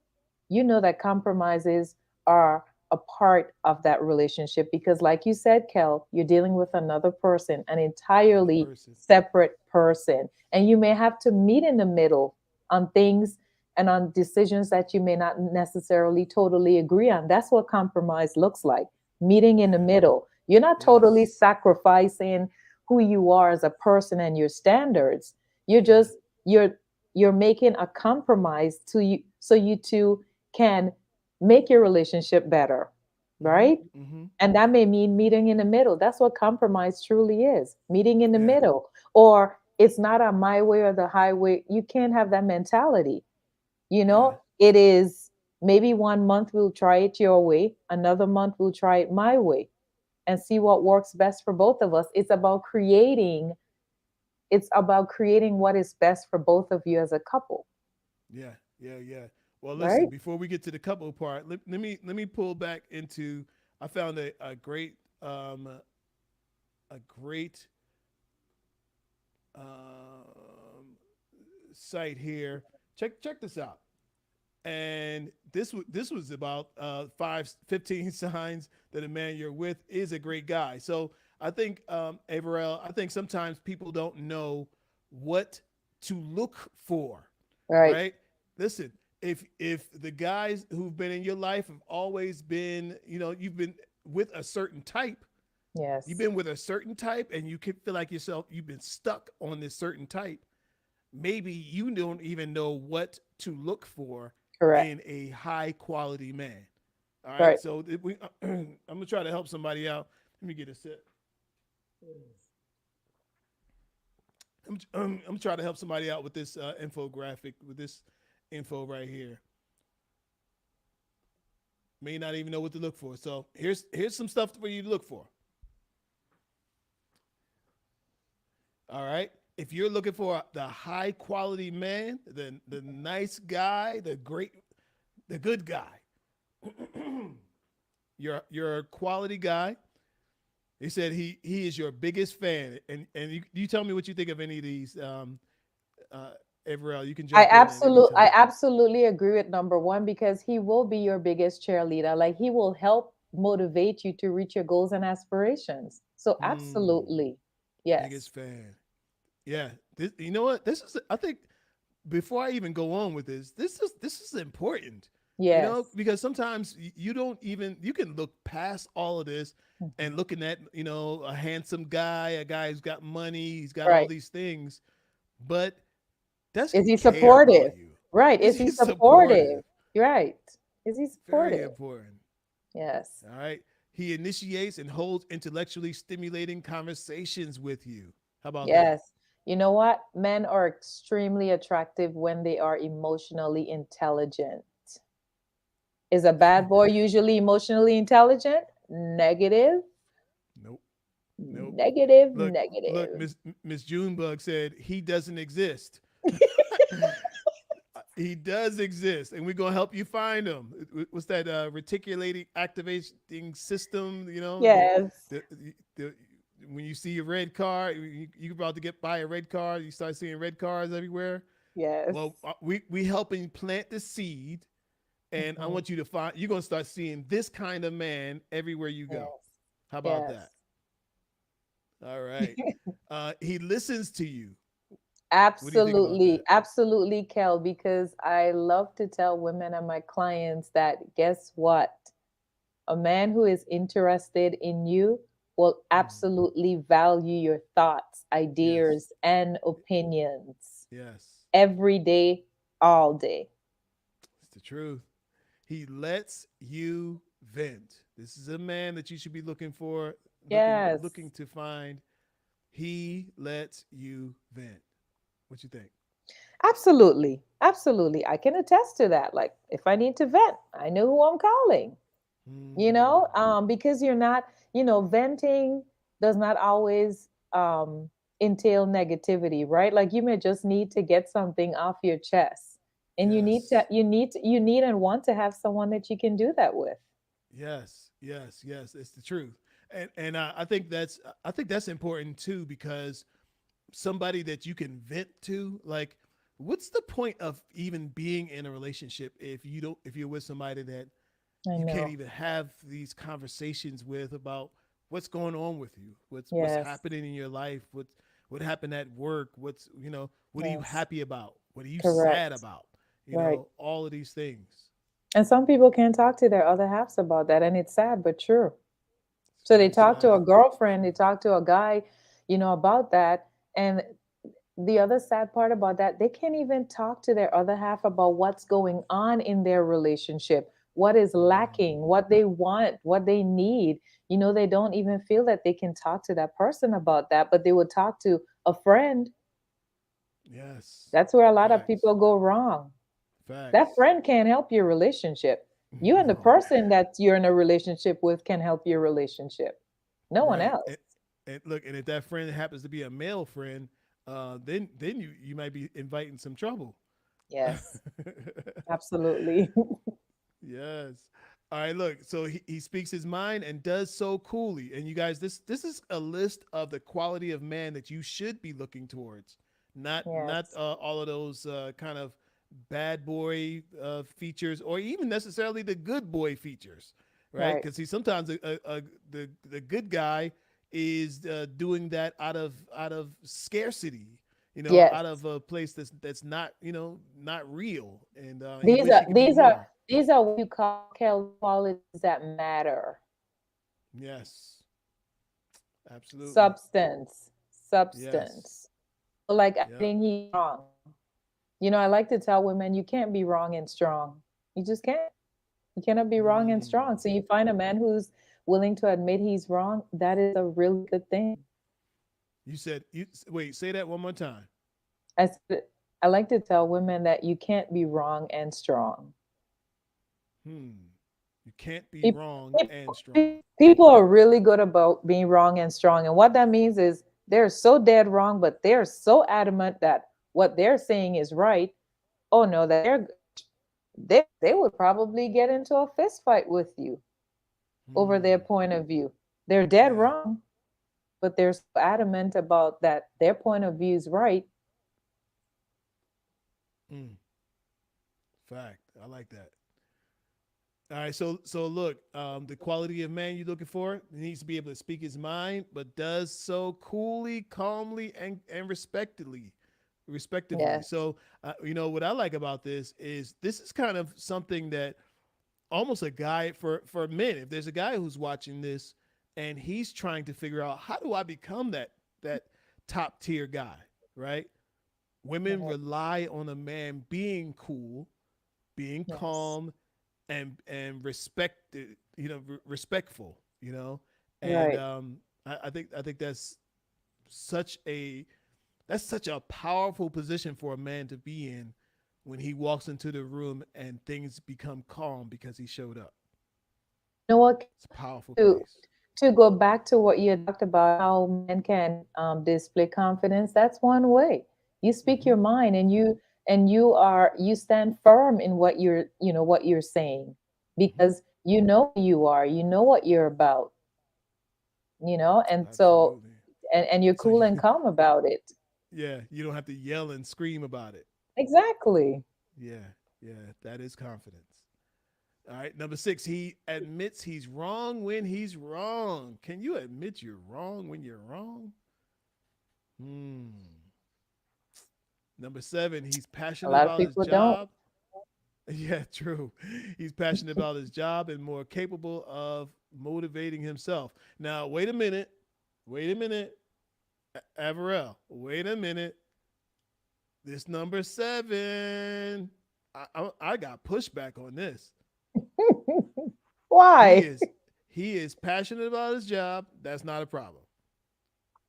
you know that compromises are a part of that relationship because, like you said, Kel, you're dealing with another person, an another entirely person, separate person. And you may have to meet in the middle on things and on decisions that you may not necessarily totally agree on. That's what compromise looks like, meeting in the yeah, middle. You're not totally yes, sacrificing who you are as a person and your standards. You're yeah, just, you're making a compromise to you so you two can make your relationship better, mm-hmm, right? mm-hmm, And that may mean meeting in the middle. That's what compromise truly is, meeting in the yeah, middle. Or it's not a my way or the highway. You can't have that mentality. yeah, It is maybe 1 month we'll try it your way, another month we'll try it my way and see what works best for both of us. It's about creating what is best for both of you as a couple, yeah, yeah, yeah. Well, listen, right? before we get to the couple part, let me pull back into. I found a great um, site here. Check this out. And this was about 15 signs that a man you're with is a great guy. So I think Averell, I think sometimes people don't know what to look for, Right. right? Listen, if the guys who've been in your life have always been, you've been with a certain type, you've Yes. been with a certain type, and you can feel like yourself, you've been stuck on this certain type. Maybe you don't even know what to look for Correct. in a high quality man. All right. Right. So I'm gonna try to help somebody out. Let me get a sip. I'm gonna try to help somebody out with this infographic, with this info right here. May not even know what to look for. So here's some stuff for you to look for. All right. If you're looking for the high quality man, the nice guy, the good guy, you're a quality guy. He said he is your biggest fan, and you tell me what you think of any of these. Uh, Everell, you can jump in at any I time. absolutely agree with number one because he will be your biggest cheerleader. Like he will help motivate you to reach your goals and aspirations. So Hmm, absolutely. Yes. biggest fan. Yeah, you know what? This is I think before I even go on with this is important. Yes. Because sometimes you don't even you can look past all of this Mhm. and looking at a handsome guy, a guy who's got money, he's got all Right. these things, but Does Is he he care about supportive? you? Right. Is Is he he supportive? supportive? Right. Is he Very supportive? important. Yes. All right. He initiates and holds intellectually stimulating conversations with you. How about that? Yes. You know what? Men are extremely attractive when they are emotionally intelligent. Is a bad boy usually emotionally intelligent? Negative, Nope. Nope. negative, Look, look, negative. Miss Junebug said he doesn't exist. He does exist, and we're gonna help you find him. What's that reticulating activating system? You know, Yes. the, the when you see a red car, you about to get by a red car, you start seeing red cars everywhere. Yes. Well, we helping plant the seed, and I Mhm. want you to find. You're gonna start seeing this kind of man everywhere you go. Yes. How about that? Yes. All right. He listens to you. What do you think about Absolutely. that? Absolutely, Kel, because I love to tell women and my clients that guess what? A man who is interested in you will Mm. absolutely value your thoughts, Yes. ideas, and opinions Yes. every day, all day. It's the truth. He lets you vent. This is a man that you should be looking for, Yes. looking to find. He lets you vent. What you think? Absolutely. Absolutely. I can attest to that. Like if I need to vent, I know who I'm calling. Hmm. Because you're not, venting does not always entail negativity, right? Like you may just need to get something off your chest, and Yes. you need and want to have someone that you can do that with. Yes. Yes. Yes. It's the truth. And I think that's important too because somebody that you can vent to, like, what's the point of even being in a relationship if you're with somebody that I you can't know. even have these conversations with about what's going on with you, what's Yes. happening in your life, what happened at work, what are you Yes. happy about, what are you sad Correct. about, Right. all of these things. And some people can't talk to their other halves about that, and it's sad but true. It's So they very talk to a sad, but girlfriend, they true. talk to a guy, about that, and the other sad part about that, they can't even talk to their other half about what's going on in their relationship, what is lacking, Mm, what they want, what they need. They don't even feel that they can talk to that person about that, but they would talk to a friend. yes. That's where a lot of Facts. people go wrong. That Facts. friend can't help your relationship. You and the No. person that you're in a relationship with can help your relationship. No one Right. else. And look, and if that friend happens to be a male friend, then you might be inviting some trouble. Yes, absolutely. Yes. All right, look. So he speaks his mind and does so coolly. And you guys, this is a list of the quality of man that you should be looking towards. Not Yes, all of those kind of bad boy features, or even necessarily the good boy features, right? right. Because see, sometimes the good guy is doing that out of scarcity, Yes. out of a place that's not not real, and he These wish are he could be these are more. these are what you call qualities that matter. Yes, absolutely. Substance. Yes. Substance. Like Yep. admitting he's wrong. I like to tell women you can't be wrong and strong. You just can't. You cannot be wrong and Mm. strong. So you find a man who's willing to admit he's wrong, that is a really good thing. You said you wait. Say that one more time. I like to tell women that you can't be wrong and strong. Hmm. You can't be Peop- wrong and strong. People are really good about being wrong and strong. And what that means is they're so dead wrong, but they're so adamant that what they're saying is right. Oh no, that they would probably get into a fist fight with you over their Hmm. point of view. They're dead Yeah. wrong, but they're so adamant about that their point of view is right. Mm. Fact. I like that. All right. So look, the quality of man you're looking for needs to be able to speak his mind, but does so coolly, calmly, and respectively. Yes. So what I like about this is kind of something that almost a guide for men. If there's a guy who's watching this and he's trying to figure out how do I become that top tier guy, right? Women Right. rely on a man being cool, being Yes. calm, and respected, respectful, and Right. I think such a that's such a powerful position for a man to be in when he walks into the room and things become calm because he showed up. You know what? It's a powerful To place. to go back to what you had talked about, how men can display confidence. That's one way. You speak Mm-hmm. your mind, and you stand firm in what you're saying, Mm-hmm. because you know who you are. You know what you're about. And so Absolutely. and you're So cool and calm about it. yeah, you don't have to yell and scream about it. Exactly. Yeah, yeah, that is confidence. All right, number six, he admits he's wrong when he's wrong. Can you admit you're wrong when you're wrong? Hmm. Number seven, he's A passionate lot of about his people don't. job. Yeah, true. He's passionate about his job and more capable of motivating himself. Now, wait a minute. Wait a minute. Averell, wait a minute. This number seven, I got pushback on this. He Why? is he is passionate about his job. That's not a problem.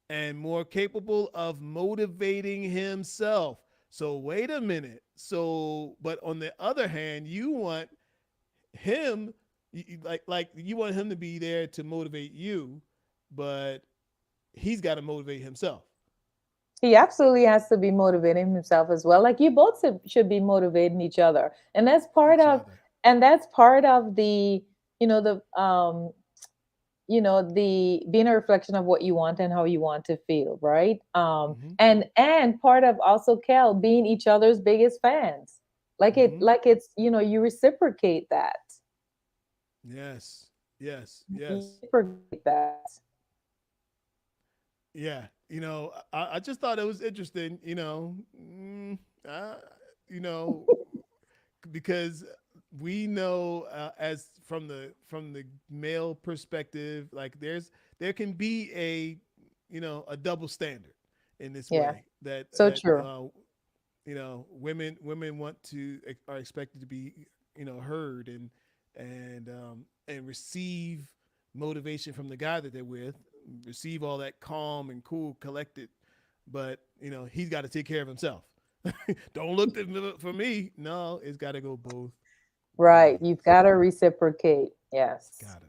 And more capable of motivating himself. So wait a minute. So, but on the other hand, you want him, like you want him to be there to motivate you, but he's got to motivate himself. He absolutely has to be motivating himself as well. Like, you both should be motivating each other. And that's part Each of other. the, you know, the being a reflection of what you want and how you want to feel, right? Mm-hmm. And part of also, Kel, being each other's biggest fans. Mm-hmm. Like it's, you reciprocate that. Yes. Yes. You Yes. reciprocate that. Yeah, I just thought it was interesting, uh, you know, because we know, as from the male perspective, like there can be a double standard in this Yeah. way that So true. women want to are expected to be heard and receive motivation from the guy that they're with, receive all that calm and cool collected, but he's got to take care of himself. Don't look for me. No, it's got to go both Right. You've ways. got to reciprocate. Yes. Gotta.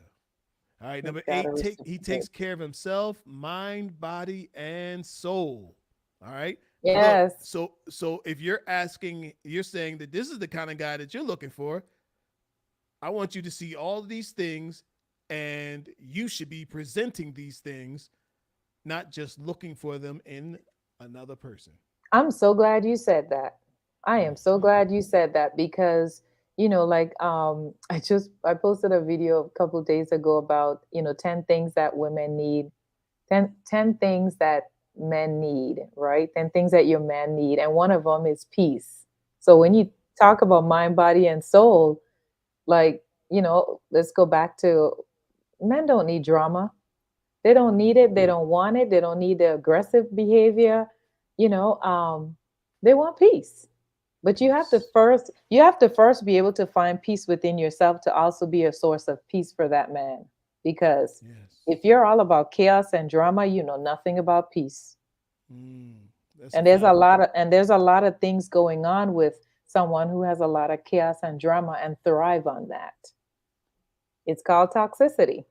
All right, You've number got to eight, he reciprocate. takes care of himself, mind, body, and soul. All right. Look, Yes. so if you're saying that this is the kind of guy that you're looking for, I want you to see all of these things, and you should be presenting these things, not just looking for them in another person. I'm so glad you said that. I am so Mm-hmm. glad you said that, because like, I posted a video a couple of days ago about 10 things that women need, 10 things that men need, right? 10 things that your man need, and one of them is peace. So when Mm-hmm. you talk about mind, body, and soul, like, let's go back to, men don't need drama. They don't need Mm-mm. it. They don't want it. They don't need the aggressive behavior. You know, they want peace. But Peace. you have to first be able to find peace within yourself to also be a source of peace for that man. Because Yes. if you're all about chaos and drama, you know nothing about peace. Mm, that's a And fact. there's a lot of things going on with someone who has a lot of chaos and drama and thrive on that. It's called toxicity.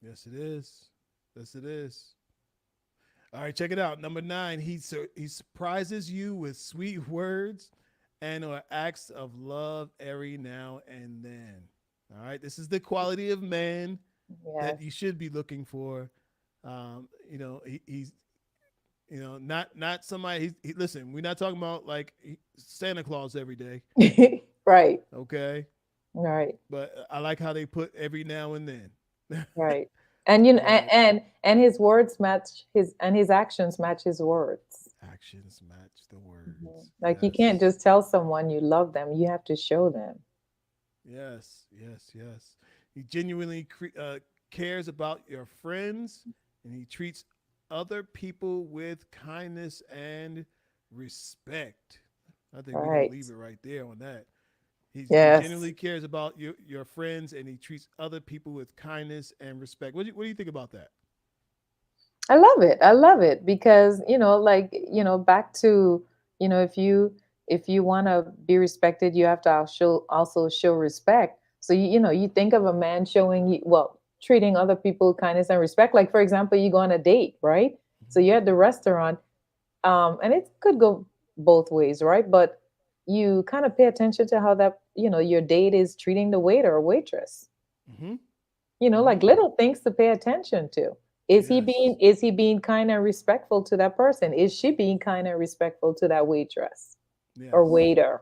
Yes, it is. Yes, it is. All right, check it out. Number nine, he surprises you with sweet words and or acts of love every now and then. All right, this is the quality of man that Yes. you should be looking for. He's not somebody. Listen. We're not talking about like Santa Claus every day. Right. Okay, Right. but I like how they put every now and then. Right. And you know, But and his words match his and his actions match his words. actions match the Mhm. words. Like, you can't Yes. just tell someone you love them. You have to show them. Yes, yes, yes. He genuinely cares about your friends, and he treats other people with kindness and respect. I think we're gonna Right. leave it right there on that. He Yes. genuinely cares about your friends, and he treats other people with kindness and respect. What do you think about that? I love it. I love it because, like, back to, if you want to be respected, you have to also show respect. So you think of a man showing you, well, treating other people kindness and respect. Like, for example, you go on a date, right? So Mm-hmm. you're at the restaurant, and it could go both ways, right? But you kind of pay attention to how that, your date is treating the waiter or waitress. Mm-hmm. Like Mm-hmm. little things to pay attention to. Yes. Is he being kind and respectful to that person? Is she being kind and respectful to that waitress or Yes. waiter?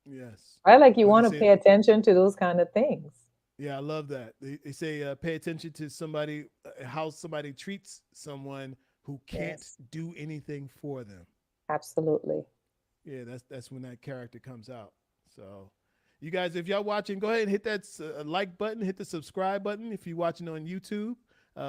Yes. Right? Like you What they want to say? pay attention to those kind of things. Yeah, I love that. They say pay attention to somebody, how somebody treats someone who can't Yes, do anything for them. absolutely. Yeah, that's when that character comes out. So, you guys, if y'all watching, go ahead and hit that like button, hit the subscribe button. If you're watching on YouTube,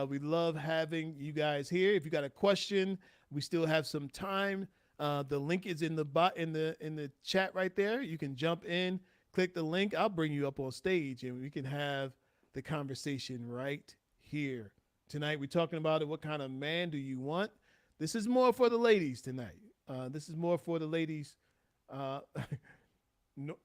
we love having you guys here. If you got a question, we still have some time. The link is in the in the chat right there. You can jump in, click the link. I'll bring you up on stage, and we can have the conversation right here tonight. We're talking about it. What kind of man do you want? This is more for the ladies tonight. This is more for the ladies. Uh,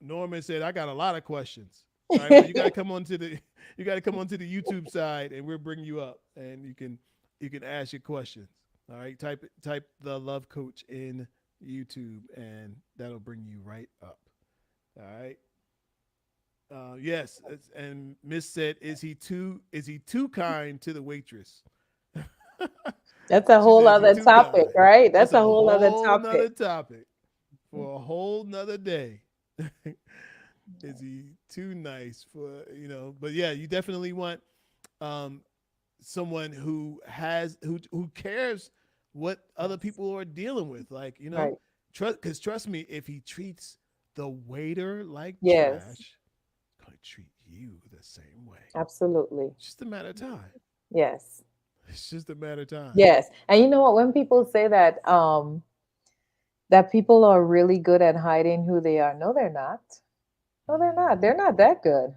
Norman said, "I got a lot of questions." All right, well, you got to come onto the you got to come onto the YouTube side, and we'll bring you up, and you can ask your questions. All right, type the Love Coach in YouTube, and that'll bring you right up. All right. Yes, and Miss said, "Is he too kind to the waitress?" That's a She whole says he other too topic, kind. right? That's That's a a whole other whole topic. nother topic for a whole nother day. Is he too nice for But yeah, you definitely want um, someone who cares what other Yes. people are dealing with. Like Right. trust me, if he treats the waiter like Yes. trash, he's gonna treat you the same way. Absolutely. It's just a matter of time. Yes. It's just a matter of time. Yes. And you know what? When people say that people are really good at hiding who they are, no, they're not. No, they're not. They're not that good.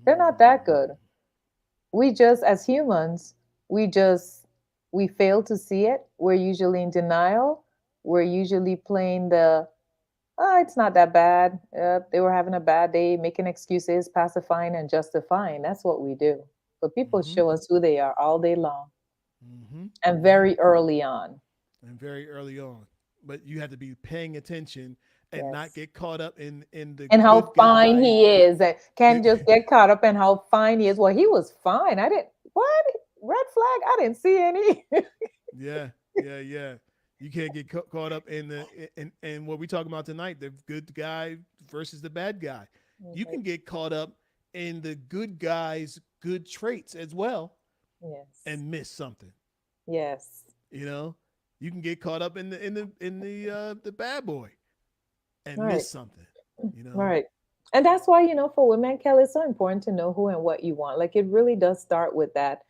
They're not that Hmm. good. We just, as humans, we just we fail to see it. We're usually in denial. We're usually playing the, oh, it's not that bad. They were having a bad day, making excuses, pacifying and justifying. That's what we do. But people Hmm. show us who they are all day long Hmm. and Hmm. very early on. And very early on. But you have to be paying attention and not Yes. get caught up in the And how good fine guy. he is. Can't just get caught up in how fine he is. Well, he was fine. I didn't, what? Red flag? I didn't see any. Yeah, yeah, yeah. You can't get caught up in and what we talking about tonight, the good guy versus the bad guy. You Okay. can get caught up in the good guy's good traits as well Yes. and miss something. Yes. You know, you can get caught up in the bad boy and Right. miss something. You know. Right. And that's why, for women, Kelly, it's so important to know who and what you want. Like it really does start with that,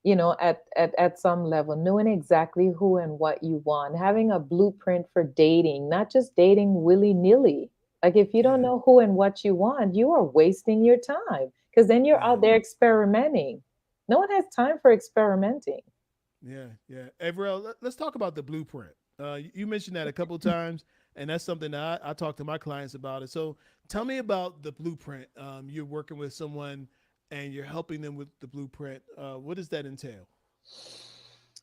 at some level, knowing exactly who and what you want, having a blueprint for dating, not just dating willy-nilly. Like if you don't Yeah, know who and what you want, you are wasting your time because then you're yeah, out there experimenting. No one has time for experimenting. yeah, yeah. Everell, let's talk about the blueprint. You mentioned that a couple of times, and that's something that I talk to my clients about it. So tell me about the blueprint. You're working with someone and you're helping them with the blueprint. What does that entail?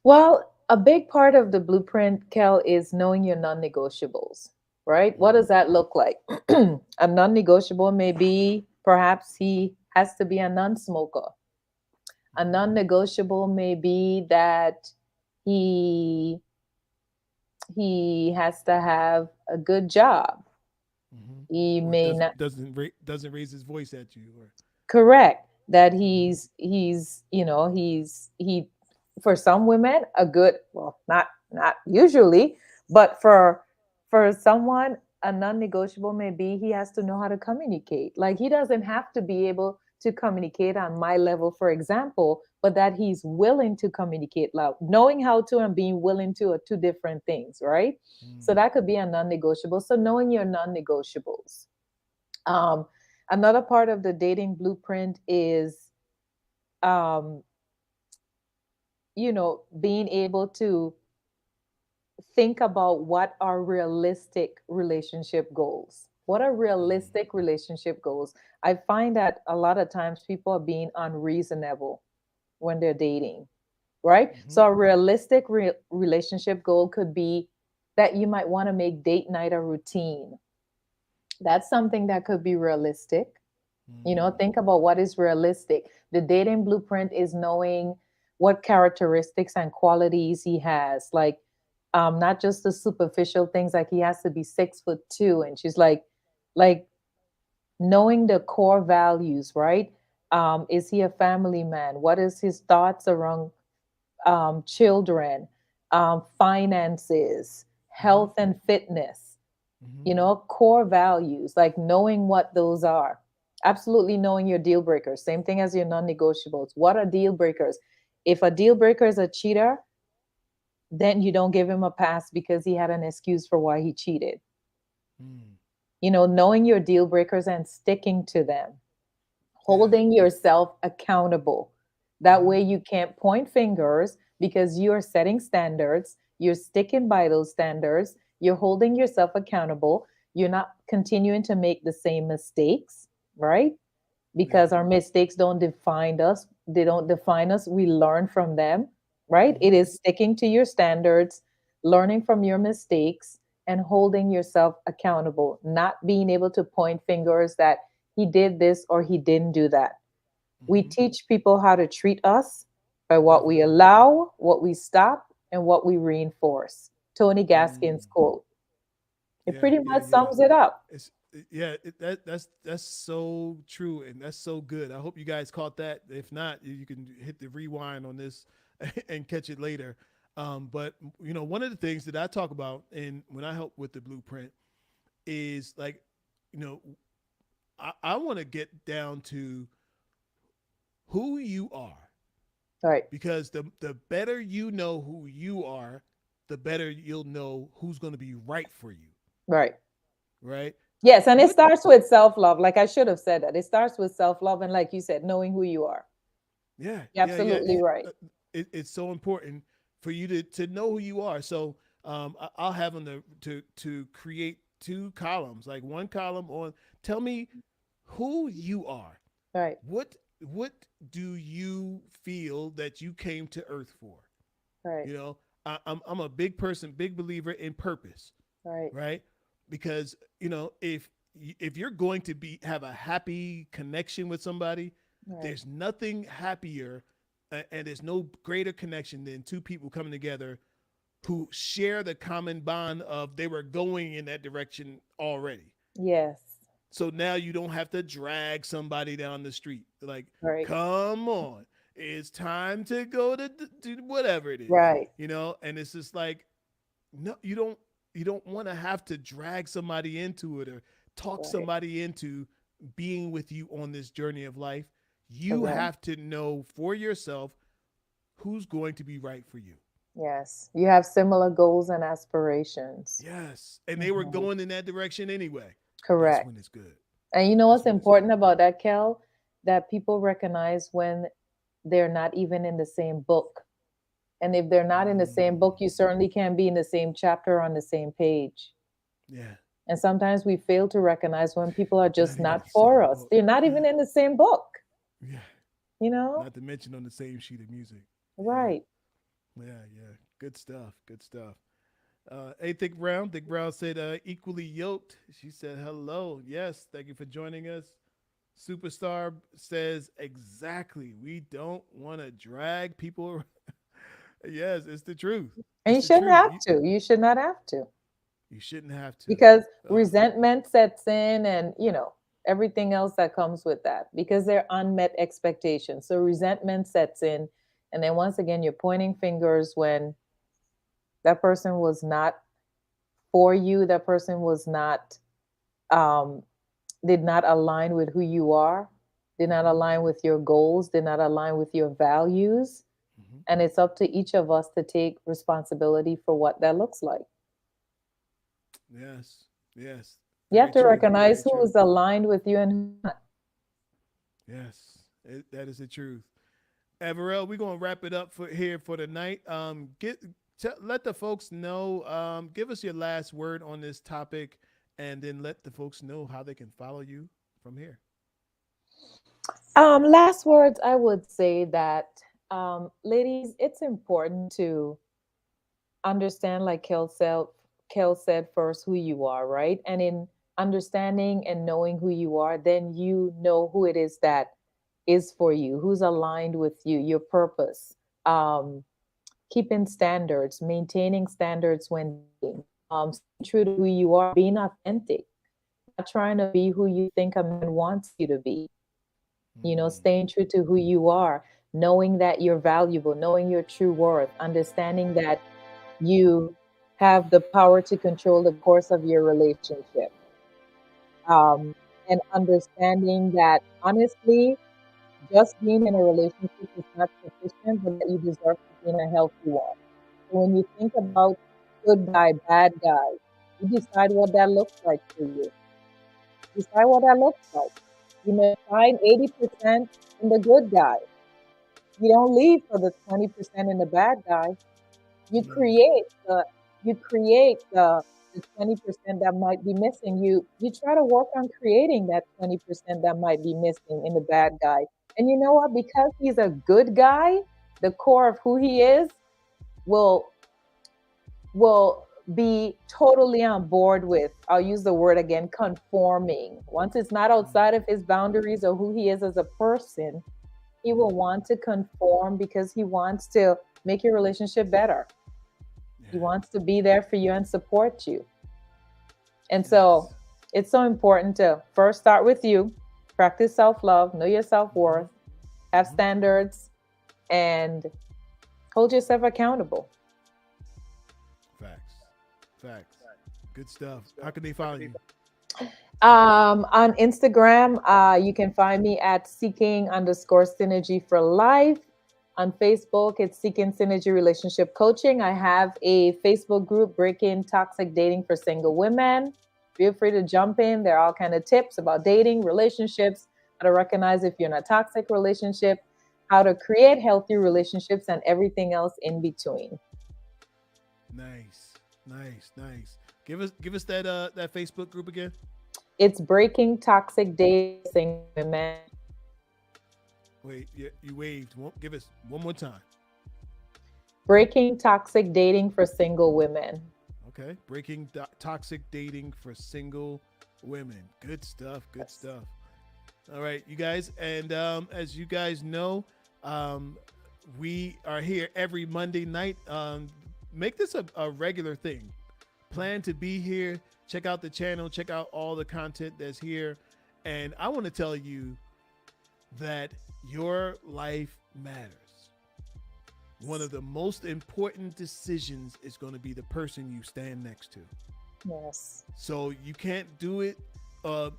Well, a big part of the blueprint, Kel, is knowing your non negotiables, right? What does Mm-hmm. that look like? A non negotiable may be perhaps he has to be a non smoker. A Mm-hmm. non negotiable may be that he he has to have a good job. Mm-hmm. He Or may not. doesn't raise his voice at you, or Correct. That mm-hmm. he for some women a good, well, not usually, but for someone a non-negotiable may be he has to know how to communicate. Like he doesn't have to be able to communicate on my level, for example, but that he's willing to communicate loud. Knowing how to and being willing to are two different things, right? So Mm, that could be a non-negotiable. So knowing your non-negotiables. Um, Another part of the dating blueprint is, um, being able to think about what are realistic relationship goals. What are mm, realistic relationship goals? I find that a lot of times people are being unreasonable when they're dating, right? mm-hmm, So a realistic relationship goal could be that you might want to make date night a routine. That's something that could be realistic. mm, Think about what is realistic. The dating blueprint is knowing what characteristics and qualities he has, like, not just the superficial things, like he has to be 6'2", and she's like knowing the core values, right? Is he a family man? What is his thoughts around children, finances, mm-hmm, health and fitness? mm-hmm, Core values, like knowing what those are. Absolutely knowing your deal breakers. Same thing as your non negotiables. What are deal breakers? If a deal breaker is a cheater, then you don't give him a pass because he had an excuse for why he cheated. mm. Knowing your deal breakers and sticking to them, Yeah. holding yourself accountable. That Mm-hmm, way you can't point fingers because you're setting standards, you're sticking by those standards, you're holding yourself accountable, you're not continuing to make the same mistakes, right? yeah. Because our mistakes don't define us. They don't define us. We learn from them, right? It Mm-hmm, is sticking to your standards, learning from your mistakes, and holding yourself accountable, not being able to point fingers that he did this or he didn't do that. We mm-hmm. teach people how to treat us by what we Definitely. allow, what we stop, and what we reinforce. Tony Gaskin's Mm. quote. It Yeah, pretty yeah, much yeah. sums it up. Yeah, that's so true and that's so good. I hope you guys caught that. If not, you can hit the rewind on this and catch it later. But one of the things that I talk about and when I help with the blueprint is like, you know, I want to get down to who you are Right, because the better you know who you are, the better you'll know who's going to be right for you, right. right? Yes, and it What starts with self love. Like I should have said that. It starts with self love. And like you said, knowing who you are. Yeah, You're yeah, yeah. absolutely right. It's so important for you to know who you are. So I'll have them to create two columns, like one column on tell me who you are. Right, What do you feel that you came to Earth for? right, I'm a big person, big believer in purpose, right, right? Because if you're going to be have a happy connection with somebody, right. there's nothing happier and there's no greater connection than two people coming together who share the common bond of they were going in that direction already. Yes, So now you don't have to drag somebody down the street. Like, right, come on, it's time to go to whatever it is, right, And it's just like, no, you don't want to have to drag somebody into it or talk right. somebody into being with you on this journey of life. You Correct. have to know for yourself who's going to be right for you. Yes. You have similar goals and aspirations. Yes, and they were Mhm. going in that direction anyway. That's Correct. when it's good. And you know That's what's when it's good. important about that, Kel? That people recognize when they're not even in the same book. And if they're not in the same book, Mm, you certainly can't be in the same chapter on the same page. yeah, And sometimes we fail to recognize when people are just not even not the for same us. book. They're not even in the same book, Yeah, you know? not to mention on the same sheet of music. Yeah, Right. yeah, yeah. Good stuff. Good stuff. Hey, Thick Brown said, equally yoked. She said, hello. Yes, thank you for joining us. Superstar says, exactly. We don't want to drag people. Yes, it's the truth. And It's you the shouldn't truth. have to. You should not have to. You shouldn't have to. Because Uh, resentment sets in and, everything else that comes with that because they're unmet expectations. So resentment sets in. And then once again, you're pointing fingers when that person was not for you, that person was not, um, did not align with who you are. did not align with your goals, did not align with your values. Hmm. And it's up to each of us to take responsibility for what that looks like. Yes. Yes. You have Very to true. recognize Very who true. is aligned with you and who's not. Yes. That is the truth. Everell, we're gonna wrap it up for here for tonight. Let the folks know. Give us your last word on this topic, and then let the folks know how they can follow you from here. Last words, I would say that, ladies, it's important to understand, like Kel said first, who you are, right? And in understanding and knowing who you are, then you know who it is that is for you, who's aligned with you, your purpose. Um, Keeping standards, maintaining standards when dating, staying true to who you are, being authentic, not trying to be who you think a man wants you to be. Mm, Staying true to who you are, knowing that you're valuable, knowing your true worth, understanding that you have the power to control the course of your relationship, um, and understanding that honestly, just being in a relationship is not sufficient, but that you deserve to be in a healthy one. So when you think about good guy, bad guy, you decide what that looks like for you. Decide what that looks like. You may find 80% in the good guy. You don't leave for the 20% in the bad guy. You mm, create the you create the 20% that might be missing. You try to work on creating that 20% that might be missing in the bad guy. And you know what? Because he's a good guy, the core of who he is will will be totally on board with, I'll use the word again, conforming. Once it's not mm. outside of his boundaries or who he is as a person, he will Mhm. want to conform because he wants to make your relationship better. He Yeah. wants to be there for you and support you. And so Yes. it's so important to first start with you, practice self love, know your self Hmm. worth, have Hmm. standards, and hold yourself accountable. Facts. Facts. Good stuff. How can they follow you? On Instagram, you can find me at seeking underscore synergy for life. On Facebook, it's Seeking Synergy Relationship Coaching. I have a Facebook group, Breaking Toxic Dating for Single Women. Feel free to jump in. There are all kind of tips about dating, relationships, how to recognize if you're in a toxic relationship, how to create healthy relationships, and everything else in between. Nice. Nice. Nice. Give us that Facebook group again. It's Breaking Toxic Dating for Single Women. Wait, you waved. Give us one more time. Breaking Toxic Dating for Single Women. Okay. Breaking toxic dating for single women. Good stuff. Good Yes. stuff. All right, you guys, and as you guys know, um, we are here every Monday night. Make this a regular thing. Plan to be here. Check out the channel. Check out all the content that's here. And I want to tell you that your life matters. One of the most important decisions is going to be the person you stand next to. Yes. So you can't do it uh,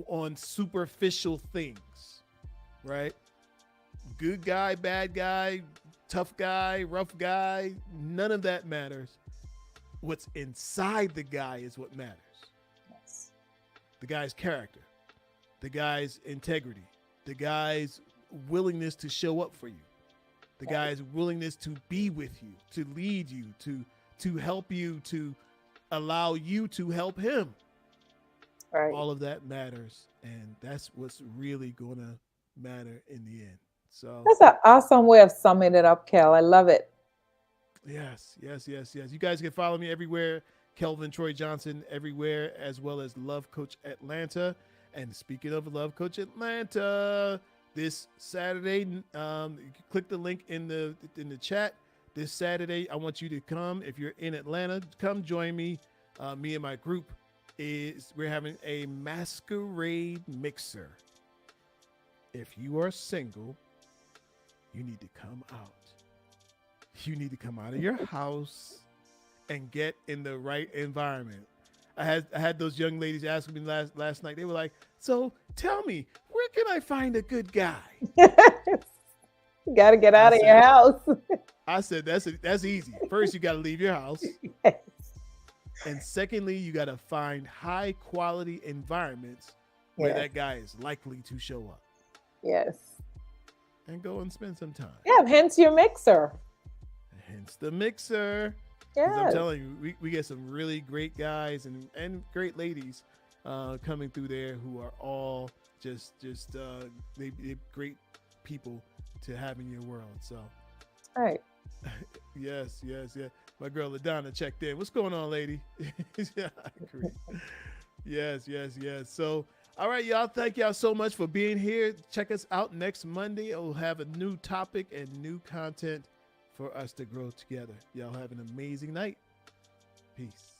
on superficial things, right? Good guy, bad guy, tough guy, rough guy, none of that matters. What's inside the guy is what matters. Yes. The guy's character, the guy's integrity, the guy's willingness to show up for you, the Right. guy's willingness to be with you, to lead you, to help you, to allow you to help him. Right. All of that matters, and that's what's really gonna matter in the end. So That's an awesome way of summing it up, Kel. I love it. yes, yes, yes, yes. You guys can follow me everywhere. Kelvin Troy Johnson everywhere, as well as Love Coach Atlanta. And speaking of Love Coach Atlanta, this Saturday, you can click the link in the chat. This Saturday, I want you to come. If you're in Atlanta, come join me. Me and my group is we're having a masquerade mixer. If you are single, you need to come out. You need to come out of your house and get in the right environment. I had those young ladies asking me last night. They were like, "So tell me, where can I find a good guy? You got to get I out of your said, house. I said that's easy. First, you got to leave your house, Yes. and secondly, you got to find high quality environments where Yes. that guy is likely to show up, Yes. and go and spend some time. Yeah. Hence your mixer. Hence the mixer. Because I'm Yes. telling you, we get some really great guys and great ladies coming through there who are all they're great people to have in your world. So All right. yes. My girl Ladonna checked in. What's going on, lady? Yeah, I agree. Yes. So all right, y'all. Thank y'all so much for being here. Check us out next Monday. We'll have a new topic and new content for us to grow together. Y'all have an amazing night. Peace.